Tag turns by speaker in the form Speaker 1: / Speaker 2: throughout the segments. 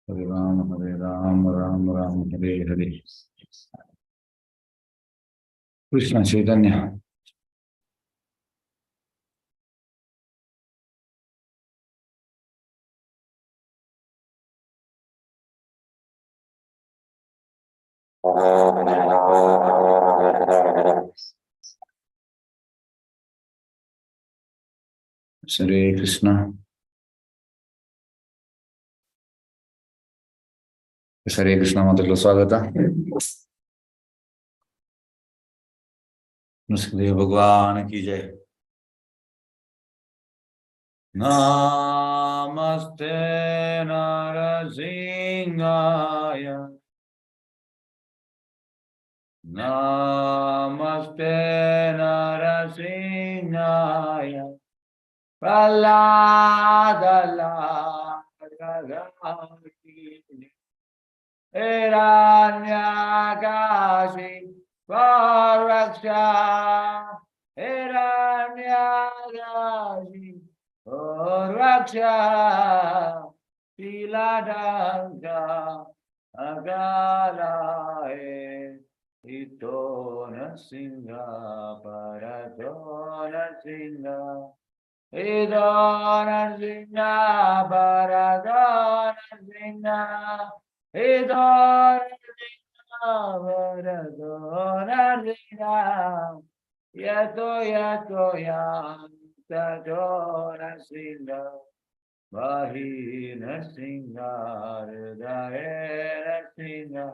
Speaker 1: हरे राम राम राम हरे हरे। कृष्ण चैतन्य हरे कृष्ण माता स्वागत नृसिंहदेव भगवान की जय। नमस्ते नरसिंहाय नमस्ते नरसिंहाय प्रह्लादलाकी हिरण्यकाशी Varaksha Hiranyagashi Varaksha Tiladanga Agalae Itona Singha Paradona Singha Idona Singha Paradona Singha Idona Varadona Yato Yato Yantadona Singha Vahina Singha Hridayena Singha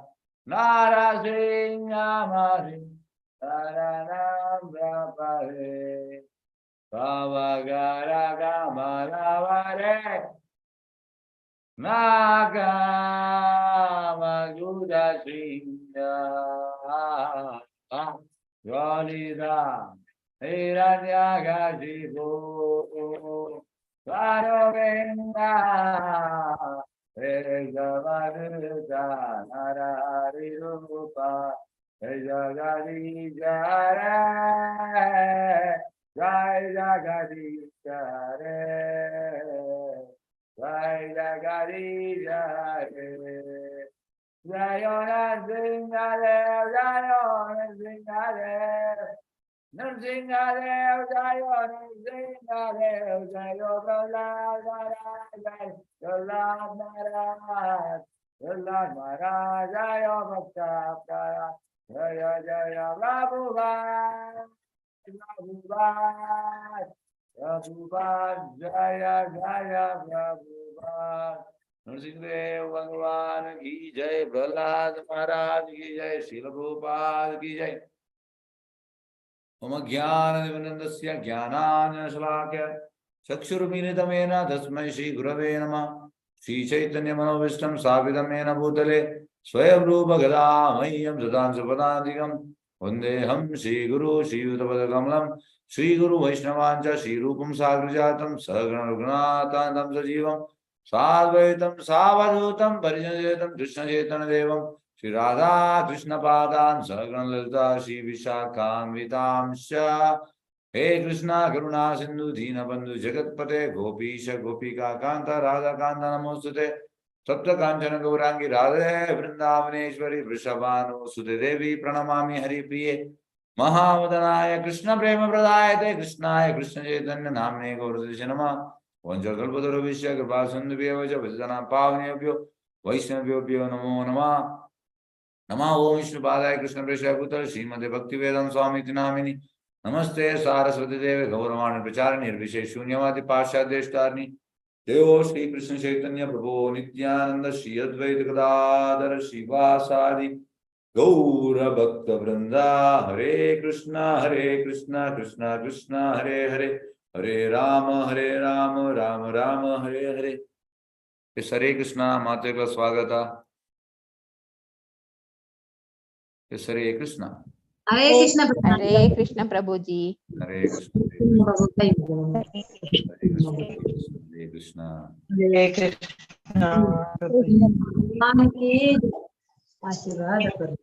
Speaker 1: Narashimha Mari Saranam Brahmare Pavagara Gamalavare Nagamaguda Singha Yolida Hiranyagasipo Varavenda Egavaruta Nararirupa Jagadi Jare Jai Jagadi Jare Jai Jagadi Jare Jayona Singhadev Jayona Singhadev Nrsingadev Jayona Singhadev Jayo Prahlad Maharaj Prahlad Maharaj Prahlad Maharaj Jayo Bhakta Prahad Jaya Jaya Prabhupada Prabhupada Prabhupada Jaya Jaya Prabhupada Narasimhadeva भगवान की जय। प्रहलाद महाराज की जय। श्रील प्रभुपाद की जय। मम ज्ञाननिबन्धस्य ज्ञानाञ्जनशलाकया चक्षुरुन्मीलितं तस्मै श्रीगुरवे नमः। श्रीचैतन्यमनोभीष्टं स्थापितं येन भूतले स्वयं रूप गदा मह्यं सदां सुपदान्तिकं वन्देऽहं श्रीगुरु श्रीयुतपदकमलं श्रीगुरुवैष्णवाञ्च श्रीरूपं साग्रजातं सहगण रघुनाथान्तं सजीवं साद्वैतं सावधूतं परिजनसहितं कृष्णचैतन्यदेवं श्री राधा कृष्ण पादान सहगण ललिता श्री विशाखान्वितांश्च हे कृष्णा करुणा सिंधु दीनबंधु जगतपते गोपीश गोपिका कांत राधा कांत नमोस्तुते सप्त कांचन गौरांगी राधे वृंदावनेश्वरी वृषभानुसुते देवी प्रणमामि हरिप्रिये महावदनाय कृष्ण प्रेम प्रदायते कृष्णाय कृष्ण चैतन्य नाम्ने गौरदेशे नमः। वंशकल्पतरुभ्यश्च कृपा सिन्धुभ्यः च पतितानां पावनेभ्यो वैष्णवेभ्यो नमो नमः। नमः ओं विष्णुपादाय कृष्ण प्रेषाय भूतले श्रीमते भक्तिवेदांत स्वामी नामिनि नमस्ते सारस्वती देवे गौरवाणी प्रचारिणी निर्विशेष शून्यवादी पाश्चात्येष्टारिणी देवो श्री कृष्ण चैतन्य प्रभो नित्यानंद श्री अद्वैत गदाधर श्रीवासादि गौर भक्त वृंदा हरे कृष्णा कृष्णा कृष्णा हरे हरे हरे राम राम राम हरे हरे। इस हरे कृष्णा माते का स्वागत। इस हरे कृष्णा
Speaker 2: प्रभु जी।
Speaker 1: हरे कृष्ण हरे कृष्ण
Speaker 3: हरे कृष्णा
Speaker 4: आशीर्वाद करो।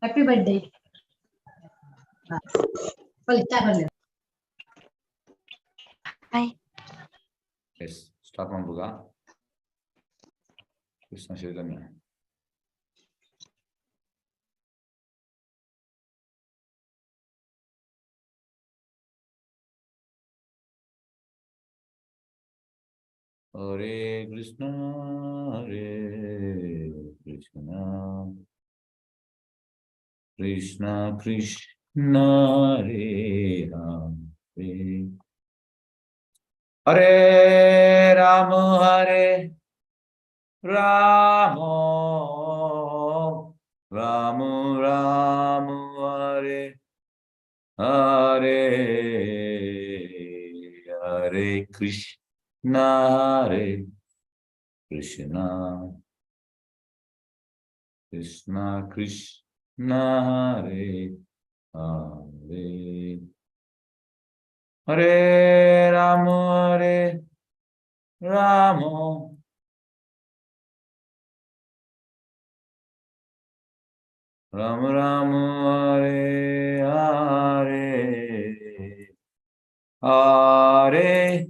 Speaker 4: Happy birthday.
Speaker 1: Yes, start from Buga. Krishna Chaitanya. Hare Krishna, Hare Krishna, Krishna Krishna, Hare Hare, Hare Rama, Hare Rama, Rama Rama, Hare Hare, Hare Krishna, Hare Krishna, Krishna Krishna, Hare Hare, Hare Rama, Hare Rama, Rama Rama, Hare Hare, Hare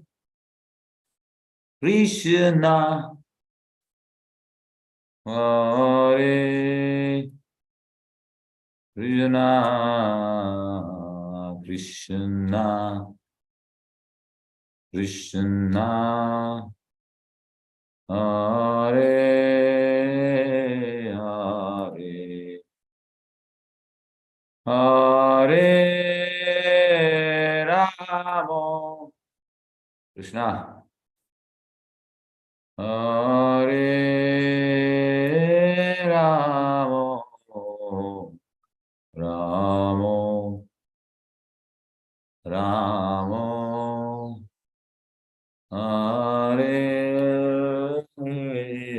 Speaker 1: Krishna, Hare Krishna, Krishna Krishna, Hare Hare, Hare Rama, Krishna, Hare Rama, Rama Rama, Hare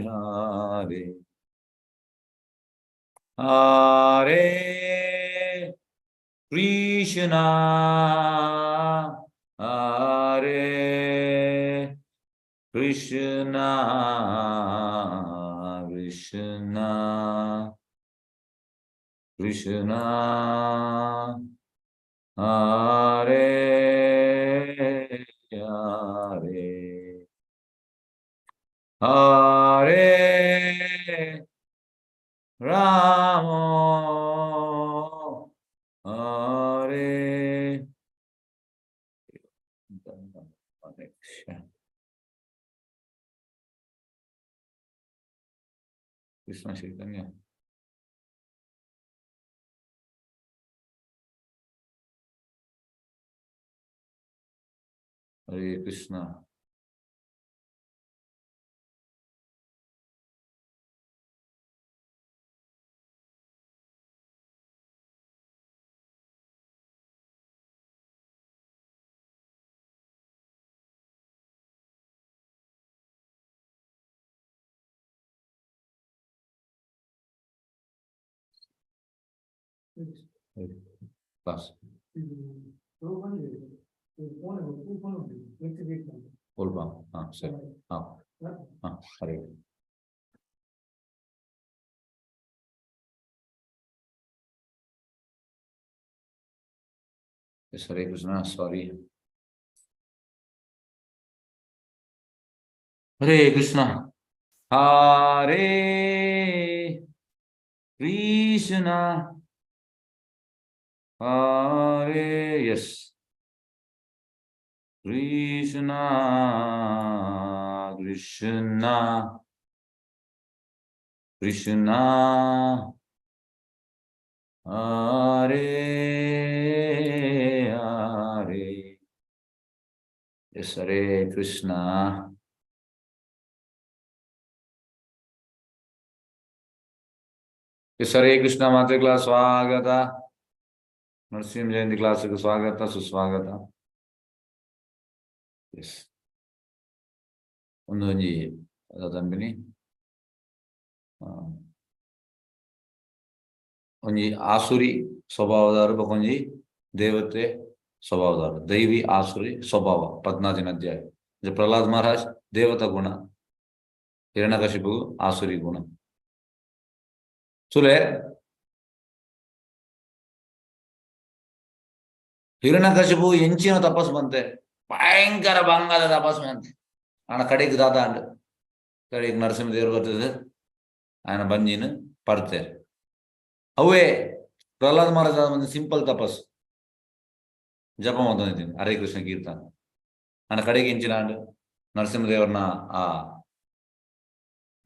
Speaker 1: Hare, Hare Krishna, Hare Krishna, Krishna Krishna, Hare Hare, Hare Rama, Hare Krishna Chaitanya. Hare Krishna. Class. Olva. Sir. Hare. Yes, Hare Krishna, sorry. Hare Krishna. Hare Krishna. Hare, yes. Krishna, Krishna, Krishna, Hare Hare. Yes, Hare Krishna. Yes, Hare Krishna, Mate class Swagata. Narashimha Jayanthi class Swagata, Suswagata. Yes. ಒಂದೊಂದು ಅದಂಬಿನಿ ಒಂಜಿ ಆಸುರಿ ಸ್ವಭಾವದಾರು ಬಕೊಂಜಿ ದೇವತೆ ಸ್ವಭಾವದಾರು ದೈವಿ ಆಸುರಿ ಸ್ವಭಾವ 14ನೇ ಅಧ್ಯಾಯ. ಪ್ರಹ್ಲಾದ್ ಮಹಾರಾಜ್ ದೇವತಾ ಗುಣ, ಹಿರಣ್ಯಕಶಿಪು ಆಸುರಿ ಗುಣ. ಸುಲೆ ಹಿರಣ್ಯಕಶಿಪು ಎಂಚಿನ ತಪಸ್ಸು ಬಂತೆ, ಭಯಂಕರ ಬಂಗಾದ ತಪಸ್ಸು ಬಂತೆ. ಆನ ಕಡೆಗೆ ದಾದ ಅಂಡ್ ಕಡೆಗೆ ನರಸಿಂಹ ದೇವರು ಬರ್ತದೆ, ఆయన ಬಂಜಿನ ಪಡ್ತೇರೆ ಅವೇ ಪ್ರಹ್ಲಾದ್ ಮಹಾರಾಜ ಒಂದು ಸಿಂಪಲ್ ತಪಸ್ಸು ಜಪ ಮಾಡ್ತೀನಿ ಹರೇ ಕೃಷ್ಣ ಕೀರ್ತನ ನನ್ನ ಕಡೆಗೆ ಇಂಚಿನಾಂಡು ನರಸಿಂಹದೇವರನ್ನ ಆ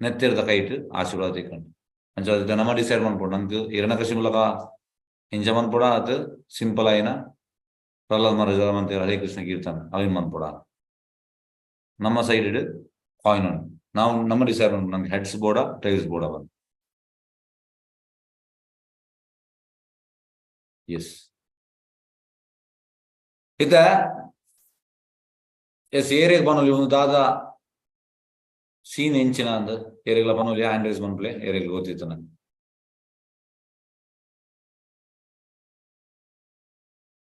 Speaker 1: ನೆತ್ತಿರದ ಕೈಟ್ ಆಶೀರ್ವಾದ ತಿಕ್ಕೊಂಡು ಅಂಚ ನಮ್ಮ ಡಿಸೈಡ್ ಮಾಡ್ಬೋದು ನಂಗೆ ಹಿರಣ್ಯಕಶಿಪುಲಕ ಇಂಚ ಮನ್ಪುಡ ಅದು ಸಿಂಪಲ್ అయిన ಪ್ರಹ್ಲಾದ್ ಮಹಾರಾಜ ಮಂತೆ ಹರೇ ಕೃಷ್ಣ ಕೀರ್ತನ ಅವಿನ್ ಮನ್ಪುಡ ನಮ್ಮ ಸೈಡ್ ಕಾಯಿನ್ ಉಂಟು ನಾವು ನಮ್ಮ ಡಿಸೈಡ್ ಉಂಟು ನಂಗೆ ಹೆಡ್ಸ್ ಬೋರ್ಡ ಟೈಲ್ಸ್ ಬೋರ್ಡ ಬಂದು ಎಸ್ ಇತ ಎಸ್ ಏರಿಯಾಗೆ ಬನ್ನೋಲಿ ಒಂದು ದಾದ ಸೀನ್ ಎಂಚಿನ ಅಂದ ಏರಿಯಾಗಳ ಬನ್ನೋಲಿ ಹ್ಯಾಂಡ್ ರೈಸ್ ಮನ್ಪ್ಲೆ ಏರಿಯಾಗೆ ಗೊತ್ತಿತ್ತು ನಂಗೆ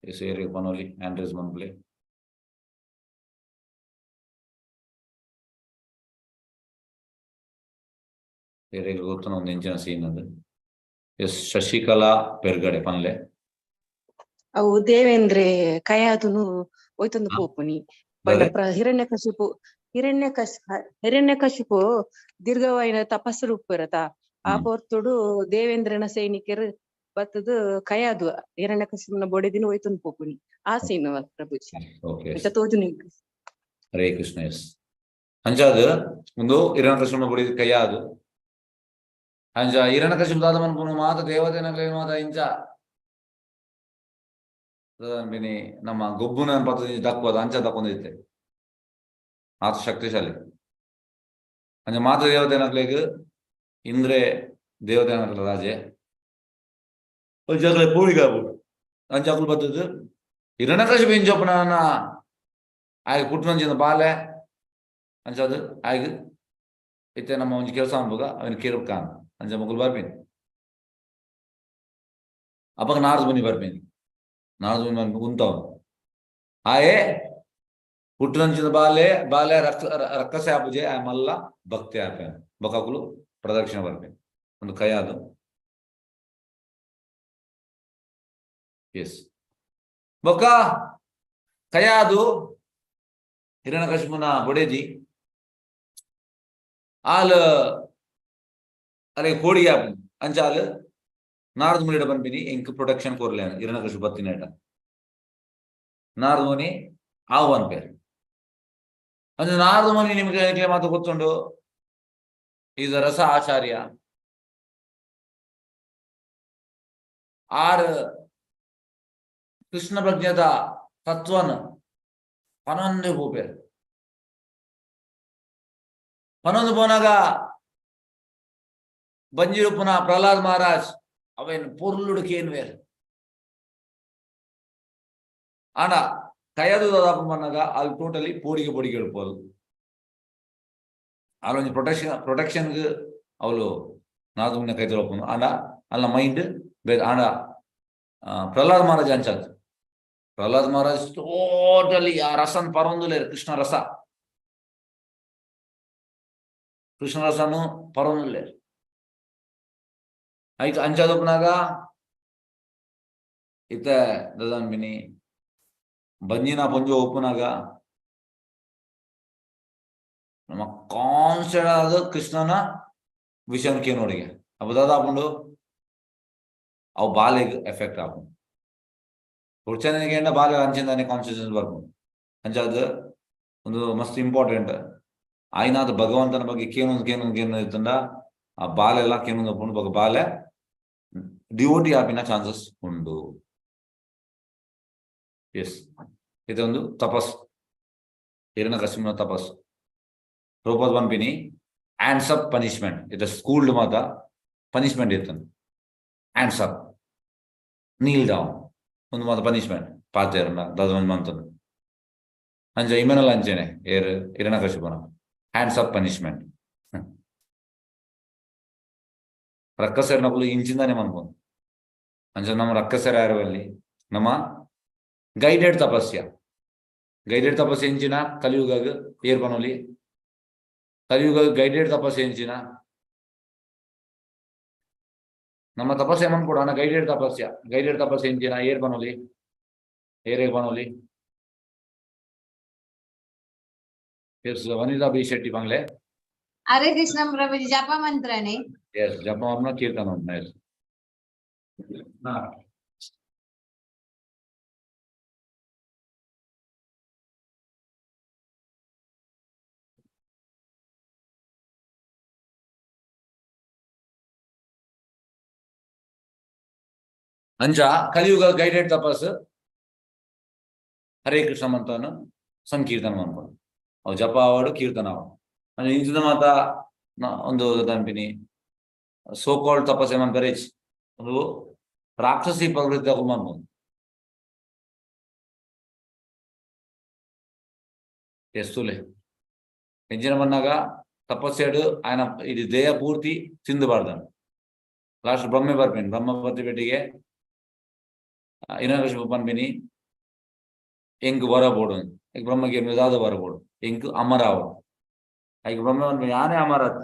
Speaker 1: ಎಸ್ ಏರಿಯಾಗೆ ಬನ್ನೋಲಿ ಹ್ಯಾಂಡ್ ರೈಸ್ ಮನ್ಪ್ಲೆ ಏರಿಯಾಗೆ ಗೊತ್ತು ಒಂದು ಎಂಚಿನ ಸೀನ್ ಅದು ಎಸ್ ಶಶಿಕಲಾ ಪೆರ್ಗಡೆ ಪನ್ಲೆ
Speaker 3: ಅವು ದೇವೇಂದ್ರೆ ಕಯಾದುನು ಒಯ್ತೊಂದು ಪೋಪುನಿ ಹಿರಣ್ಯಕಶಿಪು ದೀರ್ಘವಾಯಿನ ತಪಸ್ಸು ಉಪ್ಪರತ ಆ ಪೊರ್ತುಡು ದೇವೇಂದ್ರನ ಸೈನಿಕರು ಬತ್ತದು ಕಯಾದು ಹಿರಣ್ಯಕಶಿಪುನ ಬೊಡೆದಿನ ಒಯ್ತೊಂದು ಪೋಪುನಿ ಆ ಸೀನ್ ಪ್ರಭುಜಿ ತೋಜು
Speaker 1: ಹರೇ ಕೃಷ್ಣ ಎಸ್ ಅಂಚಾದ ಒಂದು ಹಿರಣ್ಯಕಶಿಪುನ ಬೊಡೆದು ಕೈಯಾದು ಅಂಚ ಹಿರಣ್ಯಕಶಿಪು ದಾದ ಮನ್ಪುನು ಮಾತ ದೇವತೆನ ಮಾತ ಇಂಚ ಬಿನಿ ನಮ್ಮ ಗೊಬ್ಬುನ ಪದ್ಧತಿ ದಕ್ಕುವುದು ಅಂಚ ತಕೊಂಡಿದ್ದೆ ಆತ ಶಕ್ತಿಶಾಲಿ ಅಂಚ ಮಾತ ದೇವತೆನಕ್ಲೆಗ್ ಇಂದ್ರೆ ದೇವತೆನಕ್ಲ ರಾಜೆ ಜಗಳ ಪೂಳಿಗಾಬು ಅಂಚಕಲು ಬರ್ತದ ಹಿರಣ್ಯಕಶಿಪು ಇಂಚಪ್ಪನ ಆಗ ಪುಟ್ಟನಂಚಿನ ಬಾಲೆ ಅಂಚದು ಆಗ ಇತ್ತೆ ನಮ್ಮ ಒಂಜಿ ಕೆಲಸ ಅನ್ಬೋಗ ಅವನ ಕೇರಪ್ ಕಾನ್ ಅಂಚ ಮಕ್ಕಳು ಬರ್ಬೇನಿ ಅಪ್ಪಗ ನಾರ್ದು ಬನ್ನಿ ಬರ್ಬೇನಿ ನಾರ್ದು ಉಂತವನು ಆಯೇ పుట్టినంచిన బాలే రక్కస ఆపుజే ఆ మళ్ళా భక్తి ఆపాను బొకకులు ప్రదక్షిణ పడిపోయింది ಒಂದು ಕೈಯಾದು ಎಸ್ ಬೊಕ್ಕ ಕೈಯಾದು ಹಿರಣ್ಯಕಶಿಪುನ ಬೊಡೆದಿ ಆಲು ಅಲೆ ಕೋಡಿ ಆಪು ಅಂಚಾಲು ನಾರದು ಮುನಿಡ ಬಂದ್ಬಿನಿ ಇಂಕ್ ಪ್ರೊಟೆಕ್ಷನ್ ಕೋರ್ಲೇನು ಹಿರಣ್ಯಕಶಿಪು ಬತ್ತಿನೇಟ ನಾರದು ಮುನಿ ಆವು ಅನ್ಪೇರು ಅಂದ್ರೆ ನಾರದು ಮುನಿ ನಿಮ್ಗೆ ಮಾತು ಗೊತ್ತುಂಡು ಈಸ್ ರಸ ಆಚಾರ್ಯ ಆರ್ ಕೃಷ್ಣ ಪ್ರಜ್ಞದ ತತ್ವನ ಪನೊಂದು ಹೋಗ್ಬೇರು ಪನೊಂದು ಪೋನಾಗ ಬಂಜಿರು ಪುನಃ ಪ್ರಹ್ಲಾದ್ ಮಹಾರಾಜ್ ಅವೇನು ಪೊರ್ಲುಡು ಕೇನ್ವೇರು ಆನ ಕೈಯದು ದಾದಾಪು ಮನ್ನಾಗ ಅಲ್ಲಿ ಟೋಟಲಿ ಪೋಡಿಗೆ ಹೇಳ್ಬೋದು ಅಲ್ಲೊಂದು ಪ್ರೊಟೆಕ್ಷನ್ಗೆ ಅವಳು ನಾಲ್ಕು ಕೈ ತೊಳಪನು ಆಂಡ ಅಲ್ಲ ಮೈಂಡ್ ಆಂಡ ಪ್ರಹ್ಲಾದ್ ಮಹಾರಾಜ್ ಅಂಚದು ಪ್ರಹ್ಲಾದ್ ಮಹಾರಾಜ್ ಟೋಟಲಿ ಆ ರಸನ್ ಪರೊಂದುಲೇರು ಕೃಷ್ಣ ರಸನು ಪರೊಂದುಲೇರು ಆಯ್ತು ಅಂಚದಪ್ಪನಾಗ ಇತ್ತ ದದಾನ್ಬಿನಿ ಬಂಜಿನ ಪೊಂಜು ಒಪ್ಪುನಾಗ ನಮ್ಮ ಕಾನ್ಸ್ಟೆಂಟ್ ಆದ ಕೃಷ್ಣನ ವಿಷಯಕ್ಕೆ ನೋಡಿಗೆ ಅವು ದಾದಾಪುಂಡು ಅವು ಬಾಲೆಗೆ ಎಫೆಕ್ಟ್ ಆಪು ಹುಡ್ಚನಿಗೆ ಬಾಲೆ ಅಂಚಿಂದಾನೆ ಕಾನ್ಸ್ಟಿಟ್ಯೂಷನ್ ಬರ್ಬೋದು ಅಂಚಾದ ಒಂದು ಮಸ್ತ್ ಇಂಪಾರ್ಟೆಂಟ್ ಆಯ್ನಾದ ಭಗವಂತನ ಬಗ್ಗೆ ಕೇನು ಇರ್ತಂಡ ಆ ಬಾಲೆಲ್ಲ ಕೇನು ಒಪ್ಪುಂಡು ಬಗ್ಗೆ ಬಾಲೆ ಡಿವೋಟಿ ಆಪಿನ ಚಾನ್ಸಸ್ ಉಂಡು ಎಸ್ ಇದೊಂದು ತಪಸ್ಸು ಹಿರಣ್ಯಕಶಿಪುನ ತಪಸ್ಸು ರೂಪದ ಬಂಪಿನಿ ಹ್ಯಾಂಡ್ಸ್ ಅಪ್ ಪನಿಷ್ಮೆಂಟ್ ಇದು ಸ್ಕೂಲ್ಡ್ ಮಾತ ಪನಿಷ್ಮೆಂಟ್ ಇರ್ತದೆ ಹ್ಯಾಂಡ್ಸ್ ಅಪ್ ನೀಲ್ ಡೌನ್ ಒಂದು ಮಾತ ಪನಿಷ್ಮೆಂಟ್ ಪಾತೇರನ್ನ ದದೊಂದು ಮಂತದ್ದು ಅಂಚ ಇಮೆನಲ್ಲ ಅಂಚೆನೆ ಹಿರಣ್ಯಕಶಿಪುನ ಹ್ಯಾಂಡ್ಸ್ ಅಪ್ ಪನಿಷ್ಮೆಂಟ್ ರಕ್ಕಸೇರ್ನಗಳು ಇಂಚಿಂದಾನೆ ಮನ್ಕೊಂಡು ಅಂಚ ನಮ್ಮ ರಕ್ಕಸೇರ ಯಾರಲ್ಲಿ ನಮ್ಮ ಗೈಡೆಡ್ ತಪಸ್ಯ ಎಂಚಿನ ಕಲಿಯುಗಾಗ ಏರ್ ಬನೋಲಿ ಕಲಿಯುಗ ಗೈಡೆಡ್ ತಪಸ್ಯ ಎಂಚಿನ ನಮ್ಮ ತಪಸ್ಸೆ ಮನ್ ಕೊಡೋಣ ಗೈಡೆಡ್ ತಪಸ್ಯ ಎಂಚಿನ ಏರ್ ಬನೋಲಿ ಬನೋಲಿ ವನಿತಾ ಬಿ ಶೆಟ್ಟಿ ಬಂಗ್ಲೆ
Speaker 4: Hare Krishna Prabhuji, japa mantrani.
Speaker 1: Yes, Japamna Kirtanam. Yes. ಅಂಚ ಕಲಿಯುಗ ಗೈಡೆಡ್ ತಪಸ್ ಹರೇ ಕೃಷ್ಣ ಮಂತ್ರನ ಸಂಕೀರ್ತನ ಮಾಡ್ಬೋದು ಅವು ಜಪ ಆವಾಡು ಕೀರ್ತನ ಆವಾಡು ಅಂದ್ರೆ ಇಂಚಿನ ಮಾತ ಒಂದು ದಾನ್ಪಿನಿ ಸೋ ಕಾಲ್ಡ್ ತಪಸ್ ಏಮನ್ ಕರೇಜ್ ಒಂದು ರಾಕ್ಷಸಿ ಪ್ರವೃತ್ತಿ ಮಾಡ್ಬೋದು ಎಸ್ತುಲೆ ಹೆಂಚಿನ ಬಂದಾಗ ತಪಸ್ಸೇಡು ఆయన ఇది ದೇಹ ಪೂರ್ತಿ ತಿಂದಬಾರ್ದನು ಲಾಸ್ಟ್ ಬ್ರಹ್ಮೆ ಬರ್ಪೇನೆ ಬ್ರಹ್ಮ ಬರ್ತಿ ಬೆಟ್ಟಿಗೆ ಇನಾಗೇಶ್ವರ ಪನ್ಪಿನಿ ಎಂಕ್ ಬರಬೋಡು ಈಗ ಬ್ರಹ್ಮಗೆ ಮಿದಾದ ಬರಬೋಡು ಎಂಕ್ ಅಮರಾವ ಈಗ ಬ್ರಹ್ಮ ಪನ್ಪಿನಿ ಯಾನೇ ಅಮರತ್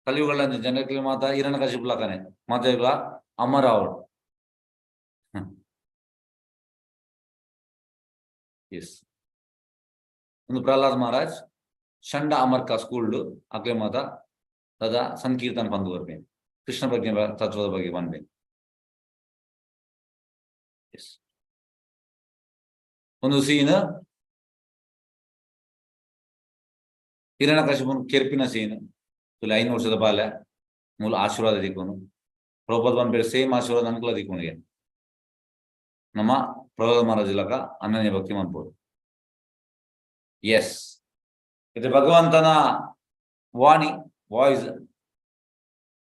Speaker 1: ಕಲಿಯುಗಳ ಜನಕ್ಕೆ ಮಾತ ಇರನ ಕಶಿಪ್ಲಕನೆ ಮಾತ ಇಲ್ಲ ಅಮರಾವಡು ಎಸ್ ಒಂದು ಪ್ರಹ್ಲಾದ್ ಮಹಾರಾಜ್ ಶಂಡ ಅಮರ್ಕ ಸ್ಕೂಲ್ಡು ಅಕ್ಲೆ ಮಾತ ತದ ಸಂಕೀರ್ತನ ಪಂದು ಬರ್ಬೇನೆ ಕೃಷ್ಣ ಬಗ್ಗೆ ತತ್ವದ ಬಗ್ಗೆ ಬಂದ್ಬೇನೆ ಒಂದು ಸೀನ್ ಹಿರಣ್ಯಕಶಿಪುನ ಕೆರ್ಪಿನ ಸೀನ್ ತುಲೆ 5 ವರ್ಷದ ಬಾಲ್ಯ ಮೂಲ ಆಶೀರ್ವಾದ ದಿಕ್ಕೋನು ಪ್ರಭುಪಾದ ಬಂದ್ಬೇಡ ಸೇಮ್ ಆಶೀರ್ವಾದ ಅನುಕೂಲ ದಿಕ್ಕೋನಿಗೆ ನಮ್ಮ ಪ್ರಹ್ಲಾದ ಮಹಾರಾಜ್ ಇಲಕ ಅನನ್ಯ ಭಕ್ತಿ ಮಾಡ್ಬೋದು ಎಸ್ ಇದು ಭಗವಂತನ ವಾಣಿ voice.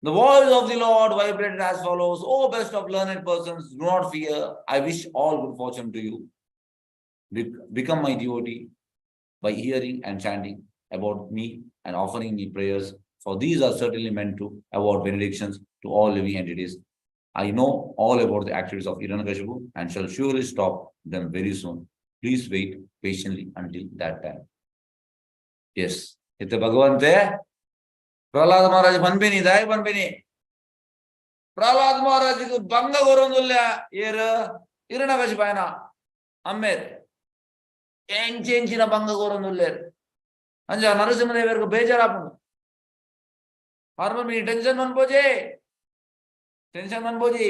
Speaker 1: The voice of the Lord vibrated as follows: O best of learned persons, do not fear. I wish all good fortune to you. Become my devotee by hearing and chanting about me and offering me prayers, for these are certainly meant to award benedictions to all living entities. I know all about the activities of Hiranyakashipu and shall surely stop them very soon. Please wait patiently until that time. Yes, it's Bhagavante. Prahlad Maharaj ಬಂದ್ಬಿನಿ ದಾಯ ಬಂದ್ಬಿನಿ ಪ್ರಹ್ಲಾದ್ ಮಹಾರಾಜ್ಗೆ ಭಂಗ ಕೊರೊಂದುಲ್ಲ ಏರು ಹಿರಣ್ಯಕಶಿಪನ ಅಮ್ಮೇರ್ ಎಂಚಿನ ಭಂಗ ಕೊರೊಂದುಲ್ಲೇರು ಅಂಜ ನರಸಿಂಹದೇವರಿಗೆ ಬೇಜಾರಾಪುಂಡು hormone tension ಅನ್ಬೋಜಿ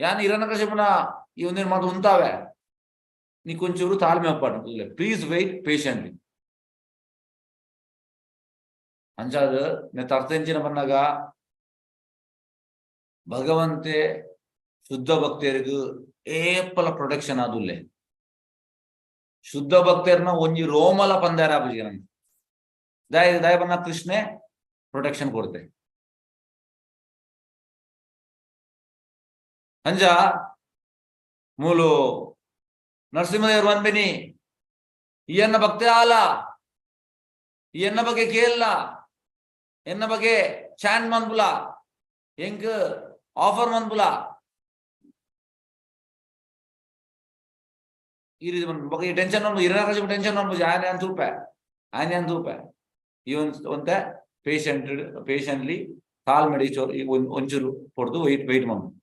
Speaker 1: ಯಾನ್ ಹಿರಣ್ಯಕಶಿಪನ ಈ ಒಂದೇನು ಮಾತು ಉಂತಾವೆ ನೀ ಕೊಂಚೂರು ತಾಳ್ಮೆ ಒಪ್ಪಾಡು ಪ್ಲೀಸ್ ವೆಯ್ಟ್ ಪೇಷಂಟ್ಲಿ ಅಂಚಾದ ನೆತ್ತ ಅರ್ಥೆಂಚಿನ ಬಂದಾಗ ಭಗವಂತೆ ಶುದ್ಧ ಭಕ್ತರಿಗೂ ಏಪಲ ಪ್ರೊಟೆಕ್ಷನ್ ಆದುಲ್ಲೆ ಶುದ್ಧ ಭಕ್ತರನ್ನ ಒಂಜಿ ರೋಮಲ ಪಂದಾರ ಆಪುಜಿ ನಂಗೆ ದಯ ಬಂದ ಕೃಷ್ಣೆ ಪ್ರೊಟೆಕ್ಷನ್ ಕೊಡ್ತೆ ಅಂಜ ಮೂಲು ನರಸಿಂಹದೇವರು ಬಂದ್ಬಿನಿ ಈಯನ್ನ ಭಕ್ತಿ ಆಲ ಈಯನ್ನ ಬಗ್ಗೆ ಕೇಳಲ್ಲ ಎನ್ನ ಬಗ್ಗೆ ಚಾನ್ ಮನ್ಬುಲ ಹೆಂಗ್ ಆಫರ್ ಮನ್ಬುಲ ಈ ರೀತಿ ಬಗ್ಗೆ ಟೆನ್ಷನ್ ಹಿರಣ್ಯಕಶಿಪು ಟೆನ್ಷನ್ ಅನ್ಬೋದು ಆನೆ ಅಂತೂಪ ಈ ಒಂತೆ ಪೇಷಂಟ್ಲಿ ಕಾಲ್ ಮಾಡಿ ಒಂಚೂರು ಹೊಡೆದು ವೆಯ್ಟ್ ಮಾಡ್ಬೋದು.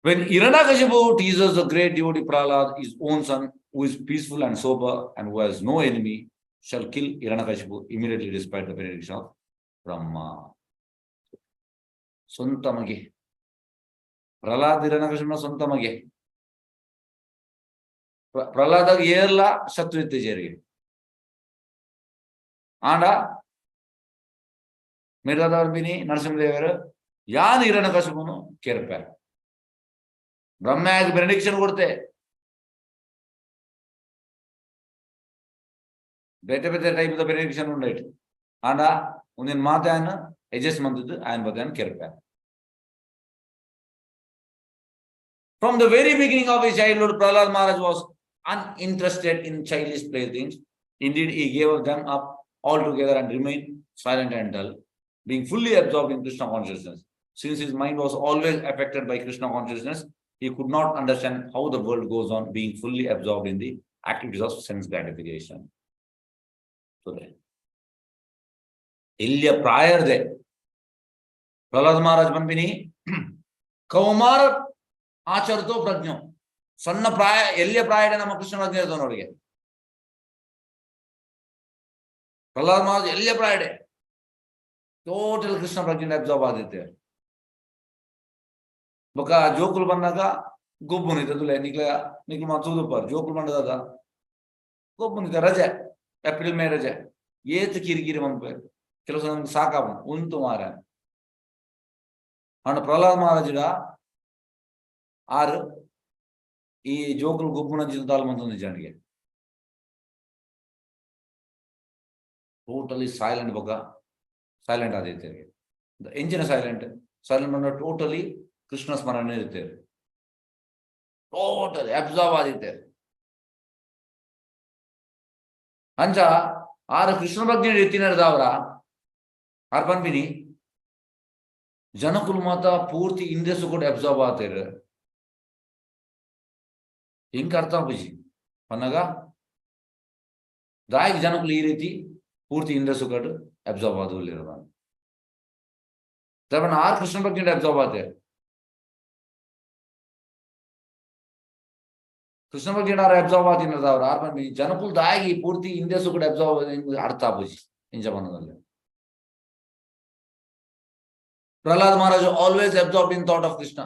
Speaker 1: When Hiranyakashipu teases the great devotee Prahlad, his own son, who is peaceful and sober and who has no enemy, shall kill Hiranyakashipu immediately despite the benediction of Brahma. Sonta ಮಗೆ ಪ್ರಹ್ಲಾದ್ ಹಿರಣ್ಯಕಶಿಪುನ ಸ್ವಂತ ಮಗೆ ಪ್ರಹ್ಲಾದಾಗ ಏರ್ಲ ಶತ್ರು ಇತ್ತೆ ಜೇರಿಗೆ and ಮೇಲಾದವ್ರ ಬಿನಿ ನರಸಿಂಹದೇವರು ಯಾನ್ ಹಿರಣ್ಯಕಶಿಪುನು ಕೆರ್ಪೆ ಬ್ರಹ್ಮಗೆ ಬೆನೆಡಿಕ್ಷನ್ ಕೊಡ್ತೆ ಬೇತೆ ಬೇತೆ type ಬೆನೆಡಿಕ್ಷನ್ ಉಂಡೈಟ್ and ಒಂದಿನ ಮಾತೆ ఆయన ಅಡ್ಜಸ್ಟ್ ಮಂತದ್ದು ఆయన ಬಗ್ಗೆ ఆయన ಕೆರ್ಪೆ. From the very beginning of his childhood, Prahlad Maharaj was uninterested in childish playthings. Indeed, he gave them up altogether and remained silent and dull, being fully absorbed in Krishna consciousness. Since his mind was always affected by Krishna consciousness, he could not understand how the world goes on, being fully absorbed in the activities of sense gratification. So there. Ilya prior there, Prahlad Maharaj Banpini, Kaumar Acharto Prajno, ಸಣ್ಣ ಪ್ರಾಯ ಎಲ್ಲಿಯ ಪ್ರಾಯ ನಮ್ಮ ಕೃಷ್ಣ ಪ್ರಜ್ಞೆ ಇರ್ತದೆ ನೋಡಿಗೆ. ಪ್ರಹ್ಲಾದ ಮಹಾರಾಜ್ ಎಲ್ಲಿಯ ಪ್ರಾಯಡೆ total Krishna ಪ್ರಜ್ಞೆ absorb ಆದಿತ್ತೆ. ಬೊಕ ಜೋಕುಲು ಬಂದಾಗ ಗೊಬ್ಬುನಿತ ತುಲೆ ನಿಕ್ಲ ಮಾತುದುಪ್ಪಾರು ಜೋಕುಲು ಬಂಡದಾಗ ಗೊಬ್ಬುನಿತ ರಜೆ ಏಪ್ರಿಲ್ ಮೇ ರಜೆ ಏತು ಕಿರಿಕಿರಿ ಮನ್ಪೆ ಕೆಲಸ ನಮ್ಗೆ ಸಾಕಾಪ ಉಂಟು ಮಾರ ಹಣ ಪ್ರಹ್ಲಾದ ಮಹಾರಾಜರ ಆರು ಈ ಜೋಕುಲು ಗೊಬ್ಬುನ ತಾಳು ಮಂತೊಂದು ಜನಗೆ ಟೋಟಲಿ ಸೈಲೆಂಟ್ ಬೊಕ ಸೈಲೆಂಟ್ ಆದಿತ್ತೇವೆ. ಎಂಚಿನ ಸೈಲೆಂಟ್ ಬಂದ ಟೋಟಲಿ ಕೃಷ್ಣ ಸ್ಮರಣೆ ಇರ್ತೇವೆ. ಟೋಟಲಿ ಅಬ್ಸಾರ್ವ್ ಆದಿತ್ತೇವೆ. ಅಂಚ ಆರು ಕೃಷ್ಣ ಬಗ್ಗೆ ಎತ್ತಿನಡ್ದವ್ರ ಆರ್ ಪನ್ಪಿನಿ ಜನಕುಲು ಮಾತ ಪೂರ್ತಿ ಇಂದ್ರೆಸು ಕೂಡ ಅಬ್ಸಾರ್ವ್ ಆಗ್ತೇವೆ. ಹಿಂಗೆ ಅರ್ಥ ಬುಜಿ ಪನ್ನಗ ದಾಯಿಗೆ ಜನಕುಲು ಈ ರೀತಿ ಪೂರ್ತಿ ಇಂದ್ರೆಸು ಕಟ್ಟು ಅಬ್ಸಾರ್ವ್ ಆದಲ್ಲಿರೋದ ಆರು ಕೃಷ್ಣ ಬಗ್ಗೆ ಅಬ್ಸಾರ್ವ್ ಆಗ್ತೇವೆ. ಕೃಷ್ಣ ಬಗ್ಗೆ ಅಬ್ಸಾರ್ವ್ ಆಗ್ತಿನ್ನದ ಅವ್ರು ಆರ್ ಪನ್ಪಿನಿ ಜನಕುಲು ದಾಯಿಗೆ ಪೂರ್ತಿ ಇಂದ್ರೆಸು ಕೂಡ ಅಬ್ಸಾರ್ವ್ ಅರ್ಥ ಬುಜಿ ಇಂಚ ಬನ್ನದಲ್ಲಿ. Prahlad Maharaj always absorb in thought of Krishna.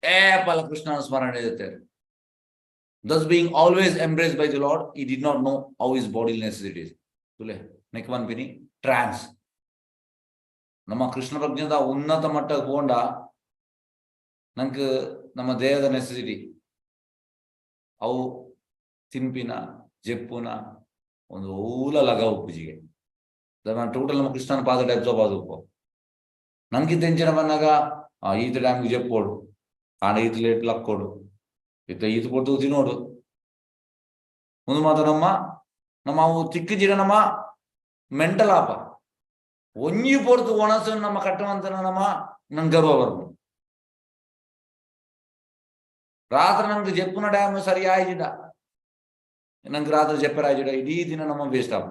Speaker 1: ಏಪಲ ಕೃಷ್ಣನ ಸ್ಮರಣೆ ಇರುತ್ತೆ. Thus being always embraced by the Lord, he did not know how his bodily necessities. ತುಲೆ ನೆಕ್ವನ್ ಪಿನಿ ಟ್ರಾನ್ಸ್ ನಮ್ಮ ಕೃಷ್ಣ ಪ್ರಜ್ಞದ ಉನ್ನತ ಮಟ್ಟಕ್ಕೆ ಹೋಂಡ ನಂಗೆ ನಮ್ಮ ದೇಹದ ನೆಸೆಸಿಟಿ ಅವು ತಿಂಪಿನ ಜೆಪ್ಪುನ ಒಂದು ಊಲ ಲಗ ಉಪ್ಪುಜಿಗೆ ಟೋಟಲ್ ನಮ್ಮ ಕೃಷ್ಣನ ಪಾದ ಅಬ್ಸಾರ್ಬ್ ಆದ ಉಪ್ಪು ನಂಗೆ ತೆಂಚಿನ ಬಂದಾಗ ಈತ ಡ್ಯಾಮ್ಗೆ ಜೆಪ್ಪೋಡು ಕಾಣ ಈತ ಲೇಟ್ ಲಕ್ಕೋಡು ಇತ್ತ ಈತ ಕೊಟ್ಟು ತಿನ್ನೋಡು ಒಂದು ಮಾತು ನಮ್ಮ ಅವು ಚಿಕ್ಕ ಜಿಡ ನಮ್ಮ ಮೆಂಟಲ್ ಆಪ ಒಂಜಿ ಪೊರ್ತು ಒಣಸು ನಮ್ಮ ಕಟ್ಟುವಂತನ ನಂಗೆ ಗರ್ವ ಬರ್ಬೋದು. ರಾತ್ರಿ ನಂಗೆ ಜೆಪ್ಪುನ ಡ್ಯಾಮ್ ಸರಿ ಆಯ್ಜಿಡ ನಂಗೆ ರಾತ್ರಿ ಜೆಪ್ಪರ ಆಯ್ಜಿಡ ಇಡೀ ದಿನ ನಮ್ಮ ವೇಸ್ಟ್ ಆಪ.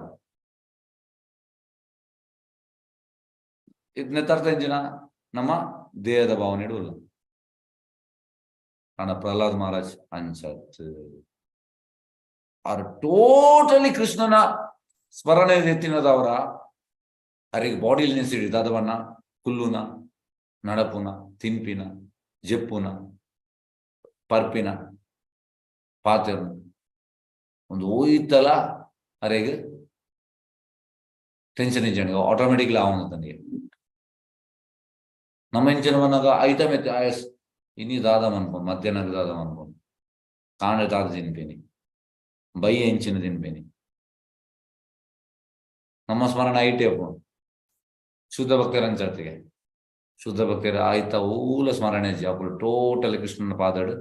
Speaker 1: ಇದನ್ನೇ ತರ್ತ ಇಂಜಿನ ನಮ್ಮ ದೇಹದ ಭಾವನೆ ಇಡುವುದಿಲ್ಲ. ಆನ ಪ್ರಹ್ಲಾದ್ ಮಹಾರಾಜ್ ಅನ್ಸತ್ ಅವ್ರು ಟೋಟಲಿ ಕೃಷ್ಣನ ಸ್ಮರಣೆ ಎತ್ತಿನದವರ ಅವರಿಗೆ ಬಾಡಿಲಿ ನೆಸಿಡಿದ ಅದವನ್ನ ಕುಲ್ಲುನ ನಡಪುನ ತಿಂಪಿನ ಜೆಪ್ಪುನ ಪರ್ಪಿನ ಪಾತೆರ್ನ ಒಂದು ಹೋಯ್ತಲ್ಲ ಅರೆಗೆ ಟೆನ್ಷನ್ ಇಂಜನ್ ಆಟೋಮೆಟಿಕ್ಲಿ ಆವನು ತಂದೆ ನಮ್ಮ ಇಂಜನ್ ಬಂದಾಗ ಐಟಮ್ ಎತ್ತಿ ಆಯಸ್ ಇನ್ನಿ ದಾದಮ್ ಅನ್ಕೊಂಡು ಮಧ್ಯಾಹ್ನದ ದಾದಮ್ ಅನ್ಕೊಂಡು ಕಾಂಡ ದಾದ ತಿನ್ಪೇನಿ ಬೈ ಹೆಂಚಿನ ತಿನ್ಪೇನಿ ನಮ್ಮ ಸ್ಮರಣ ಐಟೇ ಅಪ್ಕೊಂಡು ಶುದ್ಧ ಭಕ್ತರ ಅಂಚರ್ತಿಗೆ ಶುದ್ಧ ಭಕ್ತರ ಆಯ್ತಾ ಊಲ ಸ್ಮರಣೆ ಅప్పుడు ಟೋಟಲ್ ಕೃಷ್ಣನ ಪಾದಡು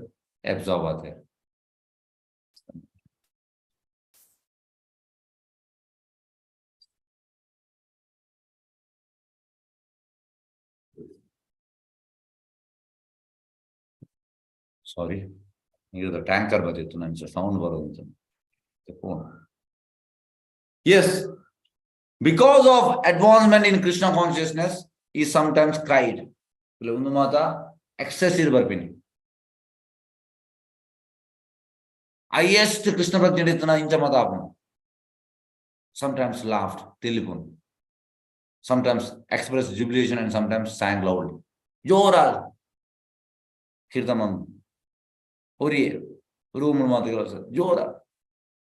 Speaker 1: ಅಬ್ಸಾರ್ಬ್ ಆತೆ. ಸಾರಿ ಈಗ ಟ್ಯಾಂಕರ್ ಬಂದಿತ್ತು ನಂಗೆ ಸೌಂಡ್ ಬರೋದು. Yes, because of advancement in Krishna consciousness he sometimes cried. ಒಂದು ಮಾತ ಎಕ್ಸೆಸಿವ್ ಬರ್ಪಿನಿ ಹೈಯೆಸ್ಟ್ ಕೃಷ್ಣ ಪ್ರಜ್ಞೆ ಹಿಡಿತನ ಇಂಚ ಮಾತ ಆಪನು. sometimes laughed ತಿಳಿಪುನು, sometimes expressed jubilation and sometimes sang loudly. ಜೋರಾಗಿ ಕೀರ್ತನ ಹೊರಿ ರೂಮ್ ಮಾತುಗಳು ಜೋರ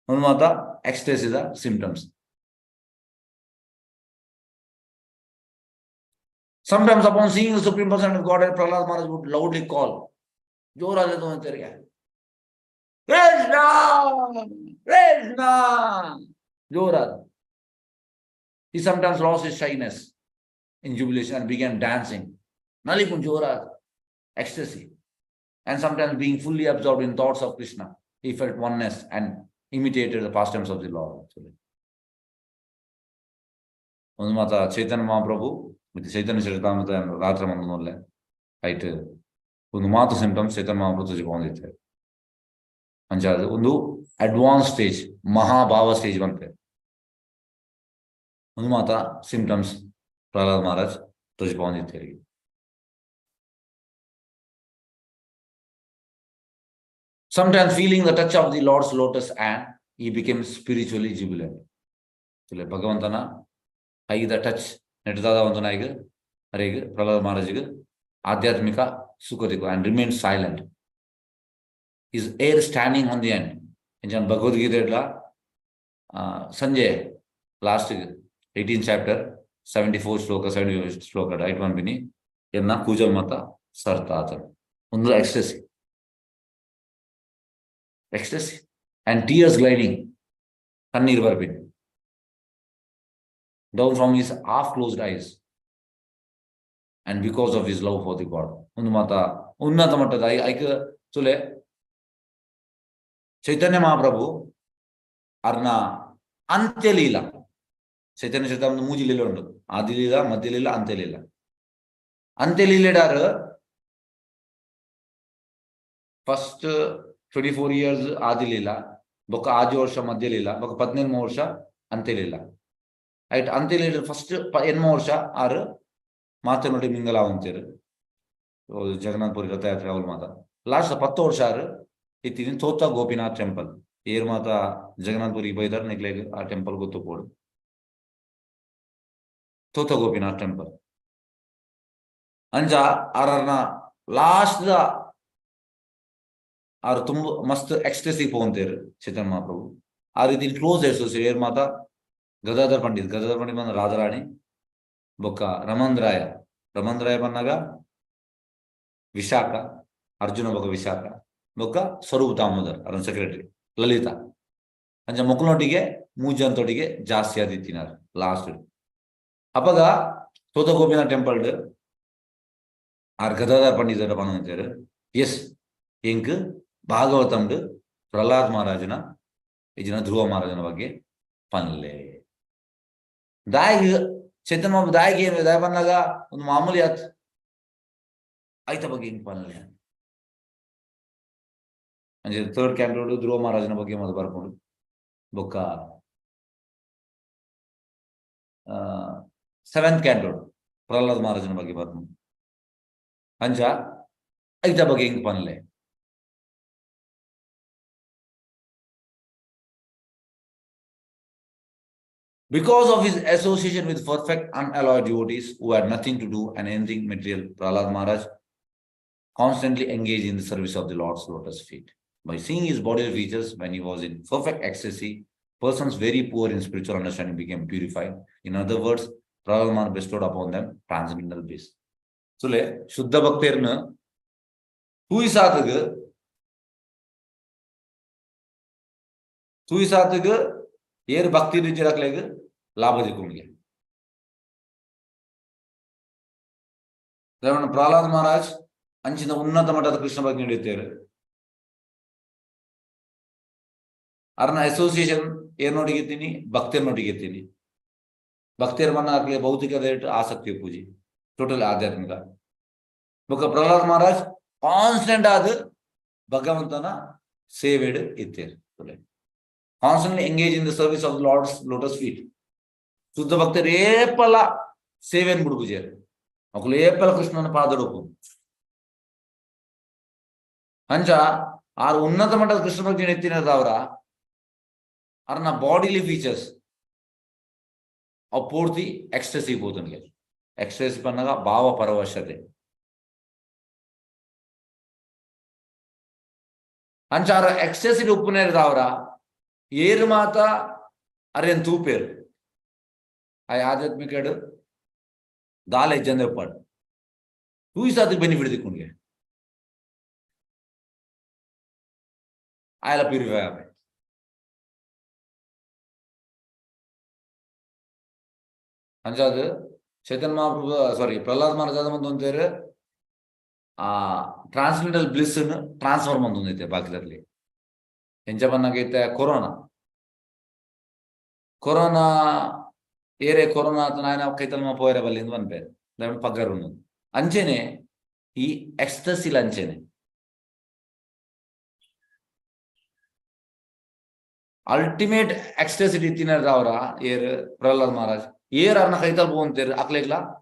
Speaker 1: ಒಂದು ಮಾತ ಎಕ್ಸ್ಟೇಸ್ ಇದ symptoms. Sometimes upon seeing the Supreme Person of Godhead, Prahlad Maharaj would loudly call. Jorage to antarga. Krishna! Krishna! Jorage. He sometimes lost his shyness in jubilation and began dancing. Nalipun Jorage. Ecstasy. And sometimes being fully absorbed in thoughts of Krishna, he felt oneness and imitated the pastimes of the Lord. Actually. ಒಂದು ಮಾತ ಚೈತನ್ಯ ಮಹಾಪ್ರಭು ಮತ್ತೆ ಚೈತನ್ಯ ಚರಿತಾಮೃತ ರಾತ್ರಿ ಮಂದನಲ್ಲೇ ಐಟ್ ಒಂದು ಮಾತು symptoms ಚೈತನ್ಯ ಮಹಾಪ್ರಭು ತಗೊಂಡಿತ್ತೆ ಅಂಚಾದ ಒಂದು advance stage ಮಹಾಭಾವ stage ಬಂತೆ. ಒಂದು ಮಾತ ಸಿಂಪ್ಟಮ್ಸ್ ಪ್ರಹ್ಲಾದ್ ಮಹಾರಾಜ್ ತೋಜಿಕೊಂಡಿತ್ತೆ. Sometimes feeling the touch of the Lord's lotus hand, he became spiritually jubilant. So Bhagavantana, I the touch, Netadada Vantanaiga, Reg, Pralad Maharajiga, Adhyatmika, Sukadiku, and remained silent. His hair standing on the end. In Jan Bhagavad Gita, Sanjay, last 18th chapter, 74 sloka, 75 sloka, right one bini, Yenna Kuja Mata, Sartatan. Undu ecstasy. Ecstasy. And tears gliding. Kannir Barbin. Down from his half-closed eyes. And because of his love for the God. Undu Mata, Unnata Mata, I Sule, Chaitanya Mahaprabhu, Arna, Antelila. Chaitanya Chaitanya Muji Lila, Adilila, Madilila, Antelila. Antelila, first 24 years Adilila, Boka Adi Orsha Madilila, Boka Patnin Morsha, Antelila. At Antelila, first N Morsha are Mathanoti Mingala Unter, Jagannath Purikata Travel Mata. Last the Pator it is in Tota Gopinath temple. Here Mata Jagannath Puri Baidar neglect our temple go to Port. Tota Gopinath temple. Anja Arana last the are must ecstasy pon there, Chaitanya Mahaprabhu. Are it in close associate Mata Gadadhar Pandit Man Radharani, Boka Ramandraya Panaga, Vishaka, Arjuna Boka Vishaka, Boka Sarup Damodar, Aran Secretary, Lalita. Anja Mokunotige, Mujantotige, Jasya Ditinar, last. Apaga, Tota Gopinath temple, are Gadadhar Pandit Panan. Yes, Ink. Bhagavatamdu, Pralad Maharajana, Ijana Dhruva Maharajana Bhagge, Panle. Dai Chaitanya Dai game, Dai Panaga, Mamuliat, Aita Bhagge Panle. And the third canto to Dhruva Maharajana Bhagge Madhabarpur, Boka. Seventh canto, Pralad Maharajana Bhagge Barpur. Anja, Aita Bhagge Panle. Because of his association with perfect unalloyed devotees who had nothing to do and anything material, Prahlad Maharaj constantly engaged in the service of the Lord's lotus feet. By seeing his bodily features when he was in perfect ecstasy, persons very poor in spiritual understanding became purified. In other words, Prahlad Maharaj bestowed upon them transcendental bliss. So, Shuddha Bhaktirna, who is Sathaga? Here Bhakti Rijirak Lega. Labha Dikunge. Then Prahlad Maharaj, Anchina Unnata Mata Krishna Bhakti Niditera. Arna association, air notigatini, Bhaktir notigatini. Bhaktir Manakle, Bautika, Asakti Puji, total Adhyatmika. Boka Prahlad Maharaj, constant other Bhagavantana, saved Ithir. Constantly engaged in the service of the Lord's lotus feet. Shuddha Bhakti Repala Seven Budujer. Okulapala Krishna Padarupu. Anja are Unnatamata Krishna Bhakti Nitina Davra are na bodily features of Purti ecstasy Putange. Ecstasy Panaga Bava Paravashade. Anja are ecstasy Upuner Davra Yermata are in Tupir. I added me Kadu Dale Janapad. Who is the benefit of the Kunge? I'll purify. Anjad Chaitanya Mahaprabhu, sorry, Prahlad Maharaj transcendental bliss transfer mandunite particularly. Enjapanagite Corona. Ere Corona Nana Kaitalma Poerable in one pair. Then Pagarunu. Anchene, he ecstasy lanchene. Ultimate ecstasy Tina Raura, ere Prahlad Maharaj. Here are Nakaital Bon there, Aklegla,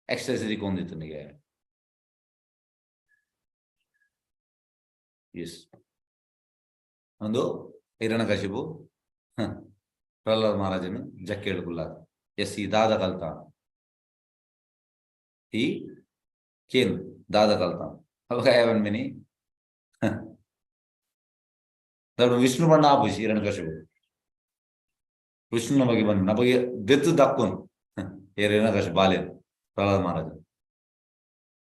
Speaker 1: ecstasy Konditaniga. Yes. ಒಂದು Hiranyakashipu Pralhad ಮಹಾರಾಜನು ಜಕ್ಕೆ ಹೇಳ್ಕೊಳ್ಳ S ಈ ದಾದ ಕಲ್ತ ಈ Kane ದಾದ ಕಲ್ತ ಅವಾಗ ಯಾವನ್ mini Vishnu ಬಣ್ಣ ಆಪುಷಿ ಹಿರಣ್ಯಕಶಿಪು ವಿಷ್ಣು ನಮಗೆ ಬಂದು ನಮಗೆ ದೆತ್ತು ದಕ್ಕುನು ಹಿರಣ್ಯಕಶಿಪು ಬಾಲ್ಯ ಪ್ರಹ್ಲಾದ ಮಹಾರಾಜ.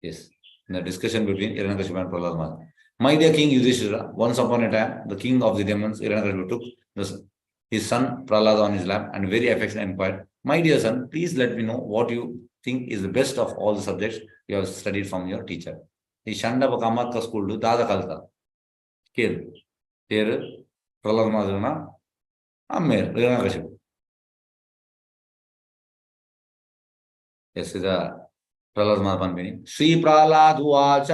Speaker 1: Yes, in the discussion between Hiranyakashipu and Prahlad Maharaj. My dear King Yudhishthira, once upon a time, the king of the demons, Hiranyakashipu, took his son Prahlad on his lap and very affectionately inquired, "My dear son, please let me know what you think is the best of all the subjects you have studied from your teacher." ಈ ಶಂಡಬ ಕಮ್ಮಕ್ಕ school ದಾದ ಕಲ್ತ ಕೇಳು పేరు ಪ್ರಹ್ಲಾದ ಮಹಾರಾಜನ ಅಮ್ಮೇರು Hiranyakashipu. S ಇದ ಪ್ರಹ್ಲಾದ ಮಹಾರಾಜ ಪನ್ಪಿನಿ ಶ್ರೀ ಪ್ರಹ್ಲಾದ ಉವಾಚ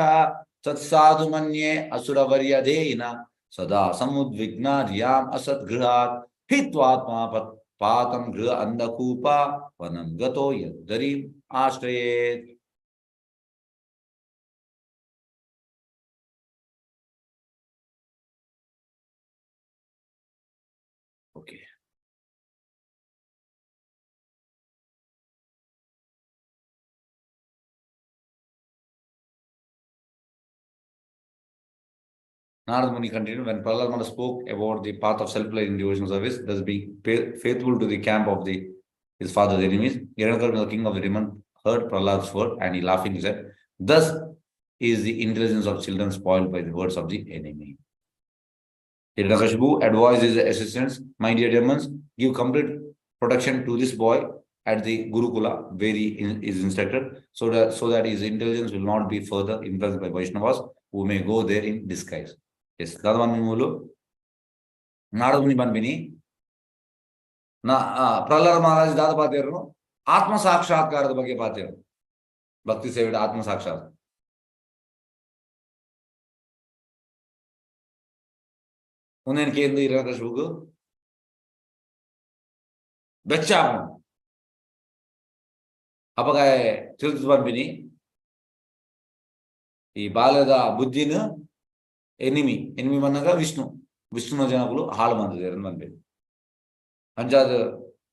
Speaker 1: ತತ್ಸಾಧು ಮನ್ಯೆ ಅಸುರವರ್ಯಧೇನ ಸದಾ ಸಮುದ್ವಿಗ್ನಾರ್ಯಾಂ ಅಸದ್ಗೃಹಾತ್ ಹಿತ್ವಾತ್ಮ ಪಾತಂ ಗೃಹ ಅಂಧಕೂಪ ವನಂ ಗತೋ ಯದ್ದರೀಂ ಆಶ್ರಯೇತ್. Okay, Narad Muni continued, when Prahlad Maharaj spoke about the path of self-love in devotional service, thus being faithful to the camp of his father's enemies, Hiranyakashipu, the king of the demons, heard Prahlad's word and he laughingly said, "Thus is the intelligence of children spoiled by the words of the enemy." Hiranyakashipu advised his assistants, "My dear demons, give complete protection to this boy at the Gurukula where he is instructed, so that his intelligence will not be further influenced by Vaishnavas who may go there in disguise." Yes, ದಾದವನ್ ಮೂಲು ನಾರದ ಮುನಿ ಬಂದ್ಬಿನಿ ಪ್ರಹ್ಲಾದ ಮಹಾರಾಜ್ ದಾದ ಪಾತೇರು ಆತ್ಮ ಸಾಕ್ಷಾತ್ಕಾರದ ಬಗ್ಗೆ ಪಾತೇರು ಭಕ್ತಿ ಸೇವೆಯ ಆತ್ಮ ಸಾಕ್ಷಾತ್ ಉನ್ನೇನಕ್ಕೆ ಎಂದು ಹಿರಣ್ಯಕಶಿಪುಗು ಬೆಚ್ಚಾಪನು ಅಪಗಾಯ ತಿಳಿದು ಬಂದ್ಬಿನಿ ಈ ಬಾಲ್ಯದ ಬುದ್ಧಿನ ಎನಿಮಿ ಬಂದಾಗ ವಿಷ್ಣುನ ಜನಗಳು ಹಾಳು ಮಾಡಿದ್ರು ಬಂದ್ಬೇಕು ಅಂಚಾದ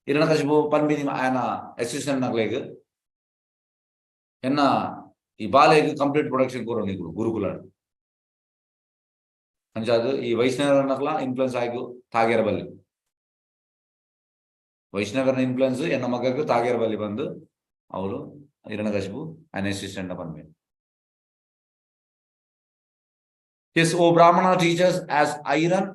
Speaker 1: ಹಿರಣ್ಯಕಶಿಪು ಪನ್ಬಿನಿ ఆయన ಅಸಿಸ್ಟೆಂಟ್ ನಗಲೇಗ ಎನ್ನ ಈ ಬಾಲೆಗೆ ಕಂಪ್ಲೀಟ್ ಪ್ರೊಡಕ್ಷನ್ ಕೊರೋ ನಿಗುಳು ಗುರುಕುಲ ಅಂಚಾದ ಈ ವೈಷ್ಣವರನ್ನಕಲ ಇನ್ಫ್ಲುಯೆನ್ಸ್ ಆಗಿ ತಾಗೇರ ಬಲ್ಲಿ ವೈಷ್ಣವರನ ಇನ್ಫ್ಲುಯೆನ್ಸ್ ಎನ್ನ ಮಗಕ್ಕೆ ತಾಗೇರ ಬಲ್ಲಿ ಬಂದು ಅವರು ಹಿರಣ್ಯಕಶಿಪು ఆయన assistant ಪನ್ಬೇಕು. Yes, O Brahmana teaches, as iron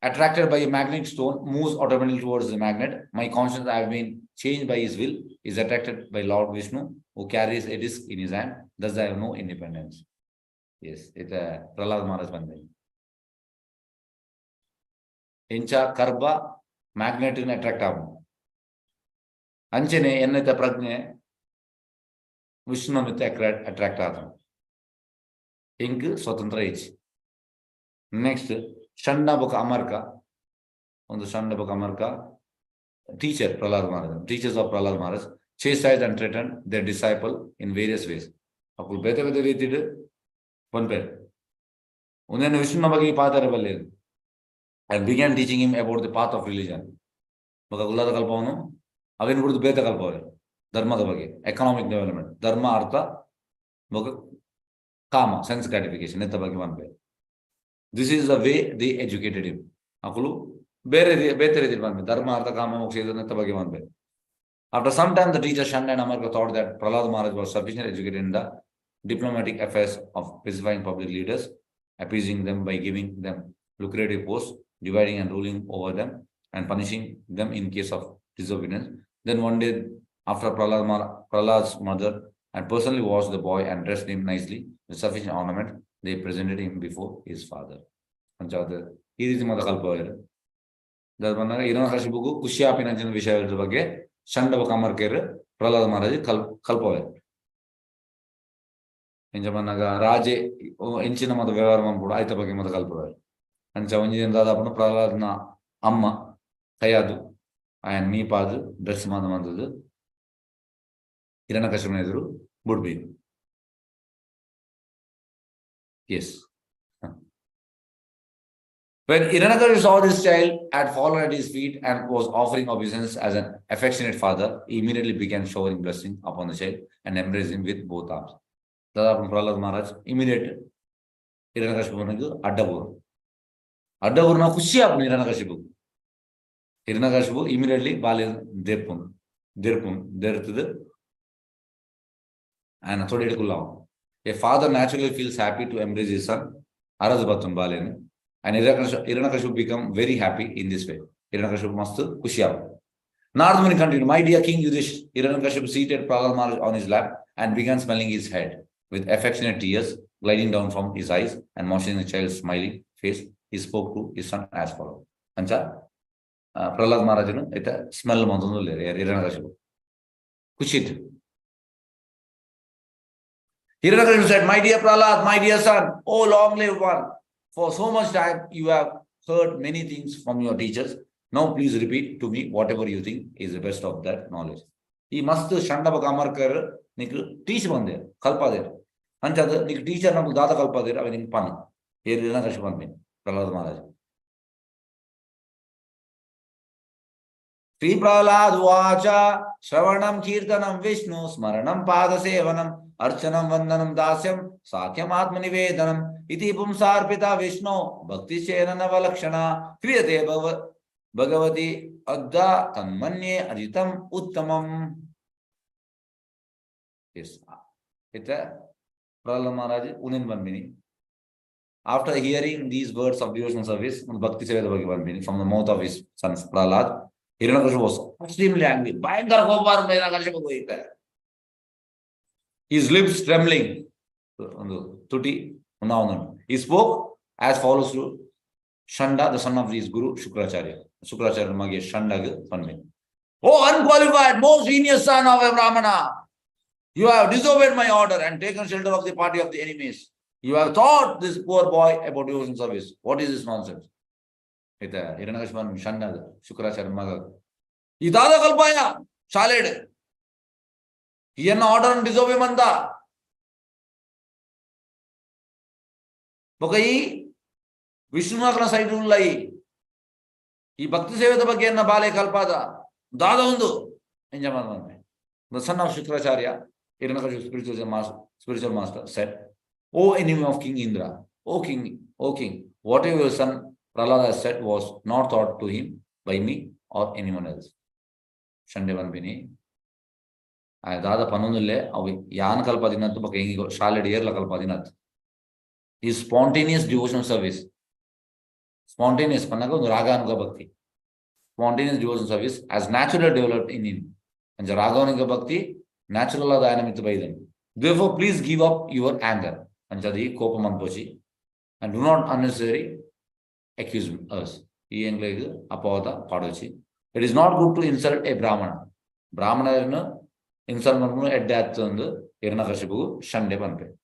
Speaker 1: attracted by a magnetic stone moves automatically towards the magnet, my conscience, I have been changed by his will, is attracted by Lord Vishnu, who carries a disc in his hand. Thus I have no independence. Yes, it's a Prahlad Maharaj Bandai. Incha Karba magnet in attract avu. Anchene ennita pragne Vishnu mitte attract avu. Ink Swatantra ichi. Next, Shandabaka Amarka, on the Shandabaka Amarka, teacher Prahlad Maharaj, teachers of Prahlad Maharaj, chastised and threatened their disciple in various ways. Apul bete bete reetide one pair. Unne Vishnu Bhagi Padare balle and began teaching him about the path of religion. Baka Ullada Kalpavanu, again go to Beta Kalpave, Dharma the Bhagi, economic development, Dharma Artha, Baka Kama, sense gratification, Netta Bhagi one pair. This is the way they educated him. Akulu betere dharma artha kama moksha netta bhagi vanbe. After some time, the teacher Shanda and Amarka thought that Prahlad Maharaj was sufficiently educated in the diplomatic affairs of pacifying public leaders, appeasing them by giving them lucrative posts, dividing and ruling over them, and punishing them in case of disobedience. Then one day, after Prahlad's mother had personally washed the boy and dressed him nicely with sufficient ornament, they presented him before his father. ಅಂಚಾದ ಈ ರೀತಿ ಮಾತ ಕಲ್ಪವಾಗಿದೆ. ಬಂದಾಗ ಹಿರಣ್ಯಕಶಿಪುಗೂ ಖುಷಿಯಾಪಿನಂಚಿನ ವಿಷಯದ ಬಗ್ಗೆ ಶಂಡಬ ಕಾಮರ್ಕೇರ್ ಪ್ರಹ್ಲಾದ ಮಹಾರಾಜ್ ಕಲ್ಪವಾಗಿದೆ. ಎಂಚ ಬಂದಾಗ ರಾಜೆ ಎಂಚಿನ ಮತ ವ್ಯವಹಾರ ಮಾಡ್ಬಿಡು ಆಯ್ತ ಬಗ್ಗೆ ಮತ ಕಲ್ಪವಾಗಿದೆ. ಅಂಚ ಒಂಜಿ ದಿನ ದಾದಾಪುನ ಪ್ರಹ್ಲಾದನ ಅಮ್ಮ ಕೈಯಾದು ఆయన ನೀಪಾದು ಡ್ರೆಸ್ ಮಂದದು ಹಿರಣ್ಯಕಶಿಪುನ ಎದುರು ಬುಡ್ಬೀದು. Yes. When Hiranyakashipu saw this child had fallen at his feet and was offering obeisance as an affectionate father, he immediately began showering blessing upon the child and embraced him with both arms. Tadapun Prahlad Maharaj immediate Hiranyakashipu Adda ಖುಷಿ ಆಪನು Hiranyakashipu immediately ಬಾಲ್ಯ ದೇರ್ಪುನ್ ఆయన తోడేడుకుల్లాం. A father naturally feels happy to embrace his son. Araz batun balenu. And Hiranyakashipu become very happy in this way. Hiranyakashipu mastu khushi avu. Narad Muni continued, my dear King Yudhish, Hiranyakashipu seated Prahlad Maharaj on his lap and began smelling his head with affectionate tears gliding down from his eyes and moistening the child's smiling face. He spoke to his son as follows. Ancha Prahlad Maharajanu ita smell mandundu le Hiranyakashipu. Kushit. Hiranyakashipu said, my dear Prahlad, my dear son, oh long lived one, for so much time you have heard many things from your teachers. Now please repeat to me whatever you think is the best of that knowledge. He must Shanda Bakamarkar Nik teach one there, Kalpa there. Anchad Nik teacher Namu Dada Kalpa there, I mean Pan. Here Hiranyakashipu mean Prahlad Maharaj. Sri Prahlad Vacha Shravanam Kirtanam Vishnu Smaranam Pada Sevanam Archanam Vandanam Dasyam Sakyam Atmanivedanam Iti Pumsarpita Vishnu Bhakti Shenana Valakshana Kriyate Bhagavati Adda Tanmanye Ajitam Uttamam. Yes. It's Prahlad Maharaj Unin Vanmini. After hearing these words of devotional service, Bhakti Seveda Bhagavan from the mouth of his son Prahlad, Hiranyakashipu was extremely angry. His lips trembling. He spoke as follows to Shanda, the son of his guru, Shukracharya. Shukracharya Magi Shanda Panmin. Oh, unqualified, most heinous son of a Brahmana! You have disobeyed my order and taken shelter of the party of the enemies. You have taught this poor boy about devotion service. What is this nonsense? Hiranyakashipu Shanda, Shukracharya Maga. Idada Kalpaya, Shaled. Yana order and disobey Manda. Bokai Vishnunakana Saidulai. He Bhakti Seveda Bhagyan Bale Kalpada. Dada Undu. The son of Shukracharya, Hiranyakashipu spiritual master, said, O enemy of King Indra, O king, whatever your son Prahlad has said was not taught to him by me or anyone else. Shandevan Bini. I Dada Panunule, Yan Kalpadinat, Shaled Year La Kalpadinat. His spontaneous devotional service. Spontaneous Panago Raga Anuga Bhakti. Spontaneous devotional service as naturally developed in him. And the Raga Anuga Bhakti, natural dynamic by them. Therefore, please give up your anger. And Jadi Kopamanpochi. And do not unnecessarily accuse us. It is not good to insult a Brahmana. Brahmana insult at death on the Hiranyakashipu Shande Panpe.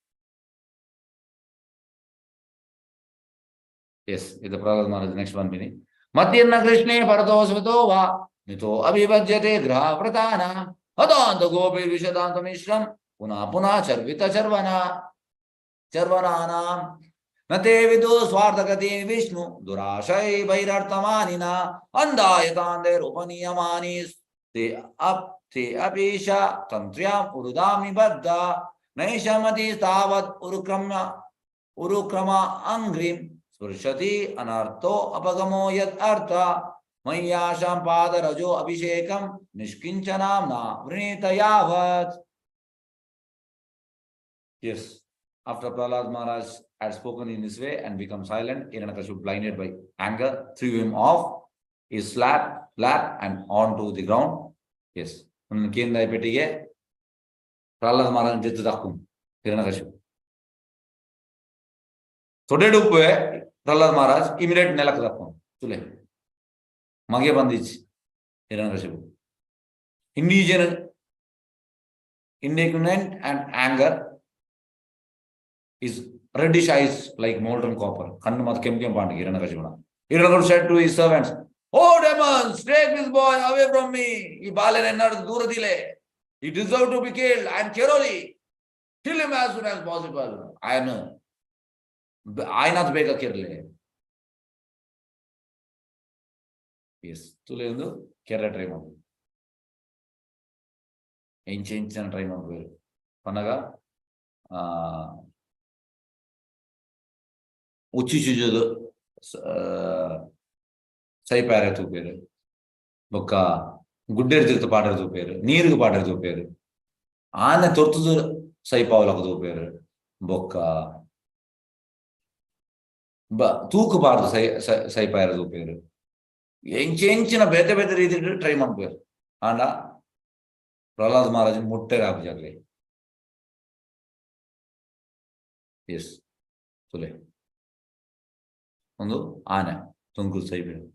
Speaker 1: Yes, it's the Prahlad Maharaj, next one meaning. Matyana Krishna Paradosvatova Nito Abhivajyate Graha Pratana Hadanta Gopi Vishadanta Mishram Puna Charvita Charvananam Nate Vidu Swarthakati Vishnu Durashai Vairartamanina Andayatande Rupaniyamanis Te Apisha Tantriam Urudami Baddha Naishamati Tavat Urukrama Angrim Spurshati Anartho Apagamo Yat Artha Mayasham Pada Rajo Abhishekam Nishkinchanamna Vrinita Yavat. Yes. After Prahlad Maharaj had spoken in this way and become silent, Hiranyakashipu, blinded by anger, threw him off his lap and onto the ground. Yes. Prahlad Maharaj jettu dakkum Hiranyakashipu. Todeduppe Prahlad Maharaj immediate nelak dakkum. Tule. Mage bandich Hiranyakashipu. Indignant and anger. His reddish eyes like molten copper. Hiranyakashipu said to his servants, oh demons, take this boy away from me. He deserves to be killed. I am Keroli. Kill him as soon as possible. I know. I not beg a Kerala. Yes, Tulu Kerala try mabu. Ancient try mabu. Panaga Uchi Chuju Saipara to Pere. Boka Gooder to Pater to Pere, near the Pater to Pere. Anna Tortu Saipala to Pere. Boka Tuku Bar Saipara to Pere. Ancient in a better try mabu. Anna Prahlad Maharaj Mutter Abjagli. Yes, Tule. Anna, Tunku Saipir.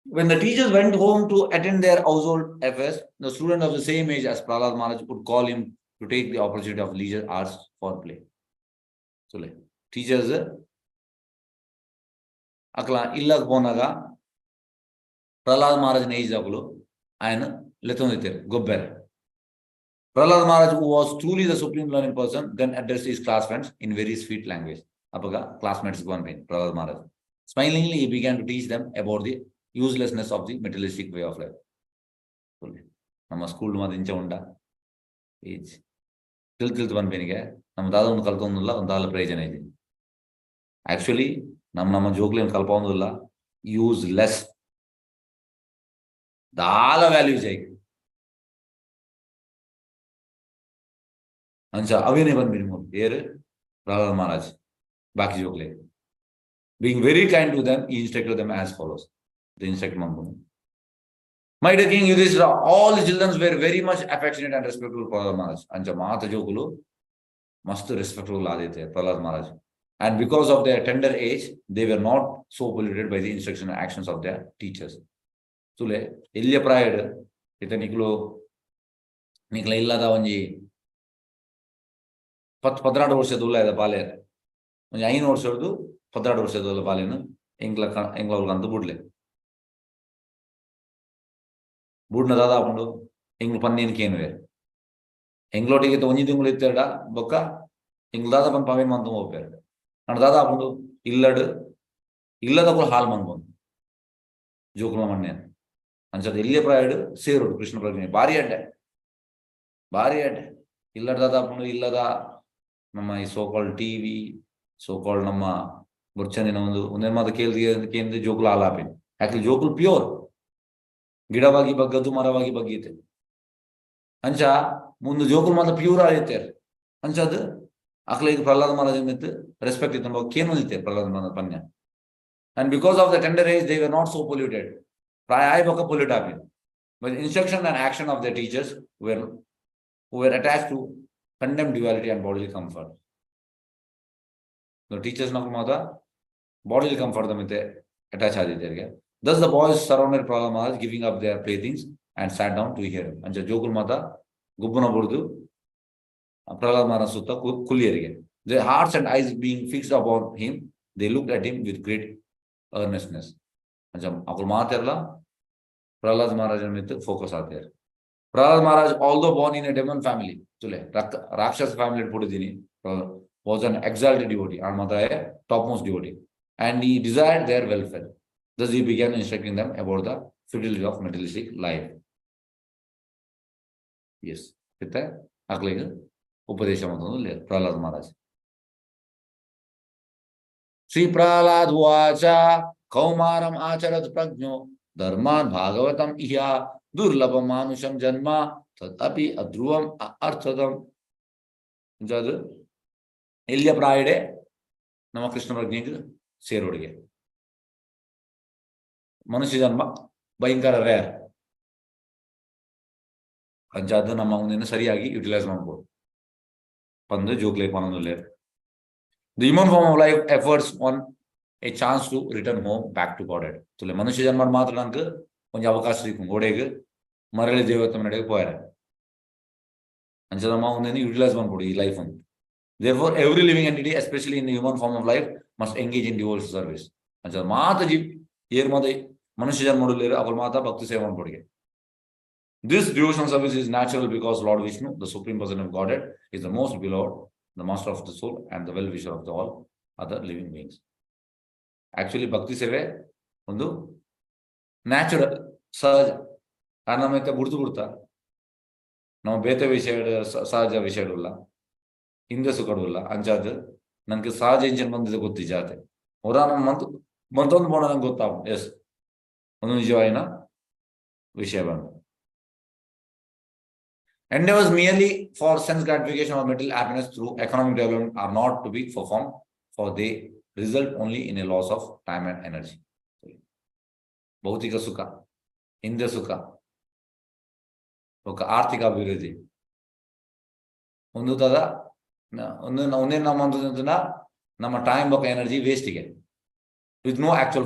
Speaker 1: When the teachers went home to attend their household affairs, the student of the same age as Prahlad Maharaj would call him to take the opportunity of leisure hours for play. Tule. Teachers Akla Illag Bonaga Prahlad Maharaj age Agulu, and Letoniter, Gobber. Prahlad Maharaj, who was truly the supreme learning person, then addressed his class friends in very sweet language. Apaga classmates gone pain, Prahlad Maharaj. Smilingly, he began to teach them about the uselessness of the materialistic way of life. Nama school madincha unda age. Til one penige. Nam dada un kalkondulla undala prayajana idi. Actually, nama jokle kalpondulla useless. Dala value jai. Ancha avine ban minimum. Here, Prahlad Maharaj. Baki jokle. Being very kind to them, he instructed them as follows. The instruct Mambu. My dear King Yudhishthira, all the children were very much affectionate and respectful to Prahlad Maharaj. Ancha Mahata Jokulu must respectful Aditya, Prahlad Maharaj. And because of their tender age, they were not so polluted by the instruction and actions of their teachers. Tule, Ilya Pride, Ita Niklo Illa Davanji, Padrad or Sedula, the Paler. When I know Surdu, Padrad or Sedula Palena, England Budle. Budna Dada Pundo, England Kenway. Englotic the only thing with the Boca, Englada pan Pavin Mantum over. And Dada Pundo, Illad Illa the Halman Jokulaman. And so the Ilya Pride, Sero, Krishna Pragni, Barriad, Illa Dada Pundo, Illada, Nama so called TV, so called Nama, Burchan, Unema the Kelly came the Jokula Lapin. Actually, Jokul pure. Gidavagi Bagatu Maravagi Bagite. Ancha, Mundu Jokul Mother pure are there. Ancha the Aklek Prahlad Maharaj respected them about Kenulite Prahlad Panya. And because of the tender age, they were not so polluted. Praya Boka polluted. But instruction and action of their teachers who were attached to condemned duality and bodily comfort. The teachers Nakumada bodily comfort them with the attached. Thus the boys surrounded Prahlad Maharaj, giving up their playthings and sat down to hear him. And Jokul Mata, Gubuna Burdu, Prahlad Maharaj Sutta Kulierige. Their hearts and eyes being fixed upon him, they looked at him with great earnestness. And Akul Mahaterla, Prahlad Maharaj and focus out there. Prahlad Maharaj, although born in a demon family, Rakshas family was an exalted devotee, and Mata topmost devotee, and he desired their welfare. Thus he began instructing them about the futility of materialistic life. Yes. Prahlad Maharaj. Sri Prahlad Vacha Kaumaram Acharat Prajno Dharman Bhagavatam Iya Durlabam Manusham Janma Tatapi Adruvam Arthadam. Jadu Ilya Pride Nama Krishna Prajnik Serodige. Manushya Janma Bhayankara rare. Anjada Nama Sariagi utilize Mambo. Panda Jokle Panandule. The human form of life efforts on a chance to return home back to God. So, the Manushya Janma Matranka, Punjabakasri Kungodega, Marale Devatamade Poera. And so the mountain utilize one body, life on. Therefore, every living entity, especially in the human form of life, must engage in devotional service. And so Mataji, here Mata Manushya Janma Module, Akalmata Bhakti Sevan Body. This devotional service is natural because Lord Vishnu, the Supreme Person of Godhead, is the most beloved, the master of the soul, and the well-wisher of all other living beings. Actually, Bhakti Seve, natural ಸಹಜ ಕಾರಣమైతే ಬುಡ್ದು ಬಿಡ್ತಾ ನಾವು ಬೇತೆ ವಿಷಯ ಸಹಜ ವಿಷಯಡುಲ್ಲ ಹಿಂದೆ ಸುಕಡುಲ್ಲ ಅಂಚಾದ ನನಗೆ ಸಹಜ ಇಂಜಿನ್ ಬಂದಿದೆ ಗೊತ್ತಿ ಜಾತೆ ಹೊರಾನ ಮತ್ತೊಂದು ಬೋಣ ನಂಗೆ ಗೊತ್ತಾಗ ಎಸ್ ಒಂದು ನಿಜವಾಯಿನ ವಿಷಯ ಬಂದು endeavors merely for sense gratification or material happiness through economic development are not to be performed, for they result only in a loss of time and energy. ಭೌತಿಕ ಸುಖ ಹಿಂದೆ ಸುಖ ఒక ఆర్థిక అభివృద్ధి ಹೊಂದುತ್ತದ ಒಂದೇ ನಮ್ಮ ಟೈಮ್ ఒక ಎನರ್ಜಿ ವೇಸ್ಟಿಗೆ with no actual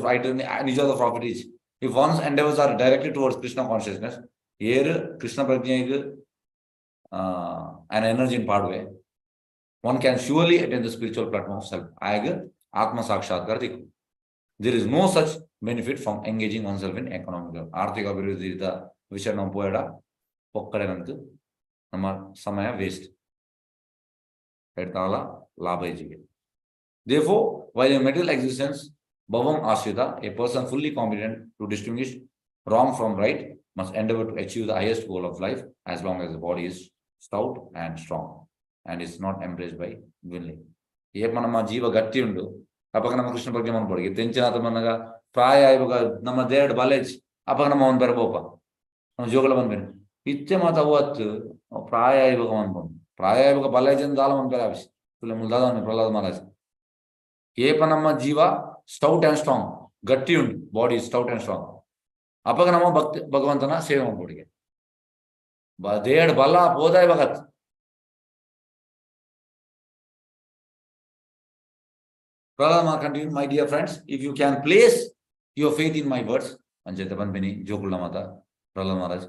Speaker 1: ನಿಜವಾದ profit is if one's endeavors are directed towards Krishna consciousness ಏರು Krishna ಪ್ರಜ್ಞೆಗೆ an energy in pathway, one can surely attain the spiritual platform of self. Atma Sakshatkar. There is no such benefit from engaging oneself in economic development. Arthika Abhiruddhi the Vishanam Poeda Pokkadanantu Nama Samaya waste. Petala Labaiji. Therefore, while in material existence, Bhavam Ashrita, a person fully competent to distinguish wrong from right, must endeavor to achieve the highest goal of life as long as the body is stout and strong and is not embraced by willing. ఏ మన జీవ గట్టి ఉండు ಅವಾಗ ನಮ್ಮ ಕೃಷ್ಣ ಬಗ್ಗೆ ಮನ್ಪೊಡಿಗೆ ತೆಂಚಿನಾಥ ಮನಗ ಪ್ರಾಯ ಇವಾಗ ನಮ್ಮ ದೇಡ್ ಬಾಲೇಜ್ ಅವಾಗ ನಮ್ಮ ಅವನ್ ಬರ್ಬೋಪ ನಮ್ಮ ಜೋಗಳ ಬಂದ್ಬೇನೆ ಇತ್ತೆ ಮಾತ ಅವತ್ತು ಪ್ರಾಯ ಇವಾಗ ಮನ್ಕೊಂಡು ಪ್ರಾಯ ಇವಾಗ ಬಾಲೇಜ್ ಅಂತ ದಾಲ ಮನ್ಪೇರ ಆವಿಸಿ ಮುಲ್ದಾದ ಪ್ರಹ್ಲಾದ ಮಹಾರಾಜ್ ಏಪ ನಮ್ಮ ಜೀವ ಸ್ಟೌಟ್ ಅಂಡ್ ಸ್ಟ್ರಾಂಗ್ ಗಟ್ಟಿ ಉಂಟು ಬಾಡಿ ಸ್ಟೌಟ್ ಅಂಡ್ ಸ್ಟ್ರಾಂಗ್ ಅವಾಗ ನಮ್ಮ ಭಗವಂತನ ಸೇವೆ ಮಾಡ್ಬೋಡಿಗೆ ದೇಡ್ ಬಲ ಹೋದಾಯ Bhagat Prahlad continue, my dear friends, if you can place your faith in my words, Anjata Panpini, Jokulna Mata, Prahlad Maharaj,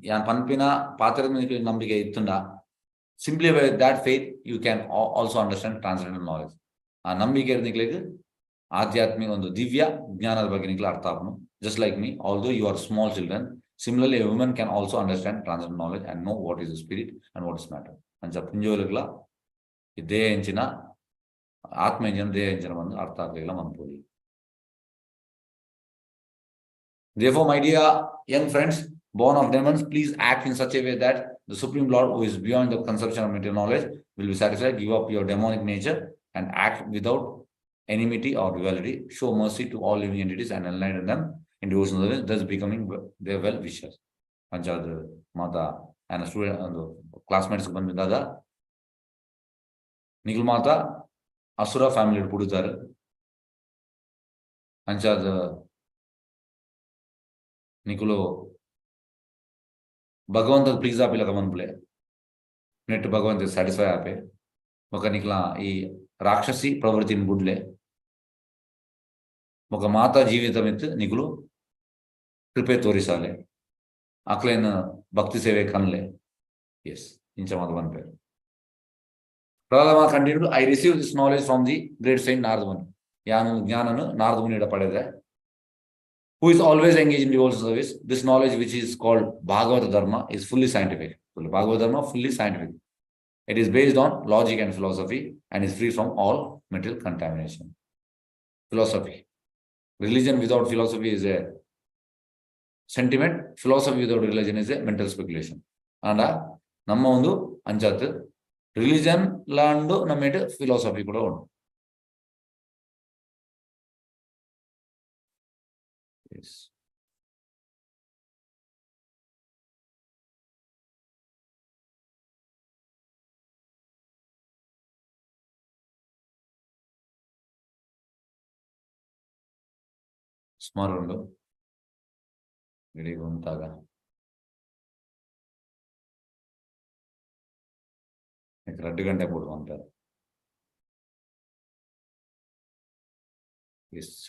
Speaker 1: Yan Panpina, Patra Nambika Itunda, simply by that faith, you can also understand transcendental knowledge. A Nambika Niklek, Adhyatmi on the Divya, Jnana Bhaganikla Arthapno, just like me, although you are small children, similarly, a woman can also understand transcendental knowledge and know what is the spirit and what is matter. And Japinjolagla, Ide Enchina, Atma Enjana, De Enjana, Artha Manpuri. Therefore, my dear young friends, born of demons, please act in such a way that the Supreme Lord, who is beyond the conception of material knowledge, will be satisfied. Give up your demonic nature and act without enmity or rivalry. Show mercy to all living entities and enlighten them in devotional service, thus becoming their well wishers. Panchad Mata and a student and the classmates ಬಂದ ಬಿದ್ದಾಗ ನಿಖಿಲ್ ಮಾತಾ ಅಸುರ family ಪುಡುತ್ತಾರೆ ಅಂಚಾದ Nikhil ಭಗವಂತ please ಆಪಿಲ್ಲ ಕಮನ್ಪ್ಲೆ net ಭಗವಂತ satisfy Ape ఒక నిఖిల ఈ రాక్షసి ప్రవృత్తిని బుడ్లే ఒక మాతా జీవితం ఎత్తు నిఖిలు ಕೃಪೆ ತೋರಿಸಾಲೆ ಅಕ್ಲೇನ ಭಕ್ತಿ ಸೇವೆ ಕನ್ಲೆ ಎಸ್ ಇಂಚ ಮಾತು ಬಂದ್ಪೇರು Prahlad continue I receive this knowledge from the great saint Narada Muni ಯಾನು ಜ್ಞಾನನು ನಾರದ ಮುನಿಯಿಂದ ಪಡೆದೆ who is always engage in devotional service this knowledge which is called Bhagavata Dharma is fully scientific Bhagavata Dharma fully scientific it is based on logic and philosophy and is free from all material contamination philosophy religion without philosophy is a sentiment, philosophy without religion is a mental speculation. And ನಮ್ಮ ಒಂದು ಅಂಜಾತ್ religion ಲಾಂಡು ನಮ್ಮ philosophy ಕೂಡ ಉಂಟು. ಸ್ಮರಣೆ ಗಿಡಿಗೆ ಉಂಟಾಗ ఇక్కడ 2 ಗಂಟೆ ಕೊಡುವಂತಾರೆ.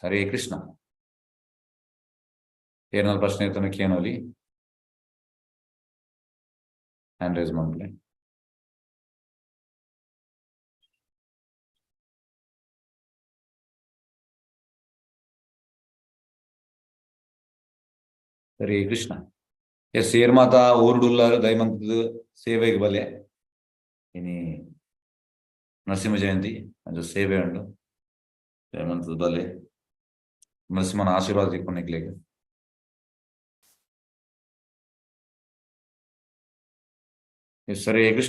Speaker 1: ಹರೇ ಕೃಷ್ಣ. ಏನಾದ್ರು ಪ್ರಶ್ನೆ ಇರ್ತಾನೆ ಕೇಳೋಲಿ ಹ್ಯಾಂಡ್ ರೈಸ್ ಮಾಡ್ಲಿ. ಹರೇ ಕೃಷ್ಣ. ಎಸ್ ಏರ್ಮಾತ ಊರುಡುಲ್ಲಾರು ದೈಮಂತದ ಸೇವೆಗೆ ಬಲೆ ಇನಿ ನರಸಿಂಹ ಜಯಂತಿ ಅದು ಸೇವೆ ಉಂಟು ದೈಮಂತದ ಬಲೆ नरसिंहन आशीर्वाद तिक्कोने के लिए सर कृष्ण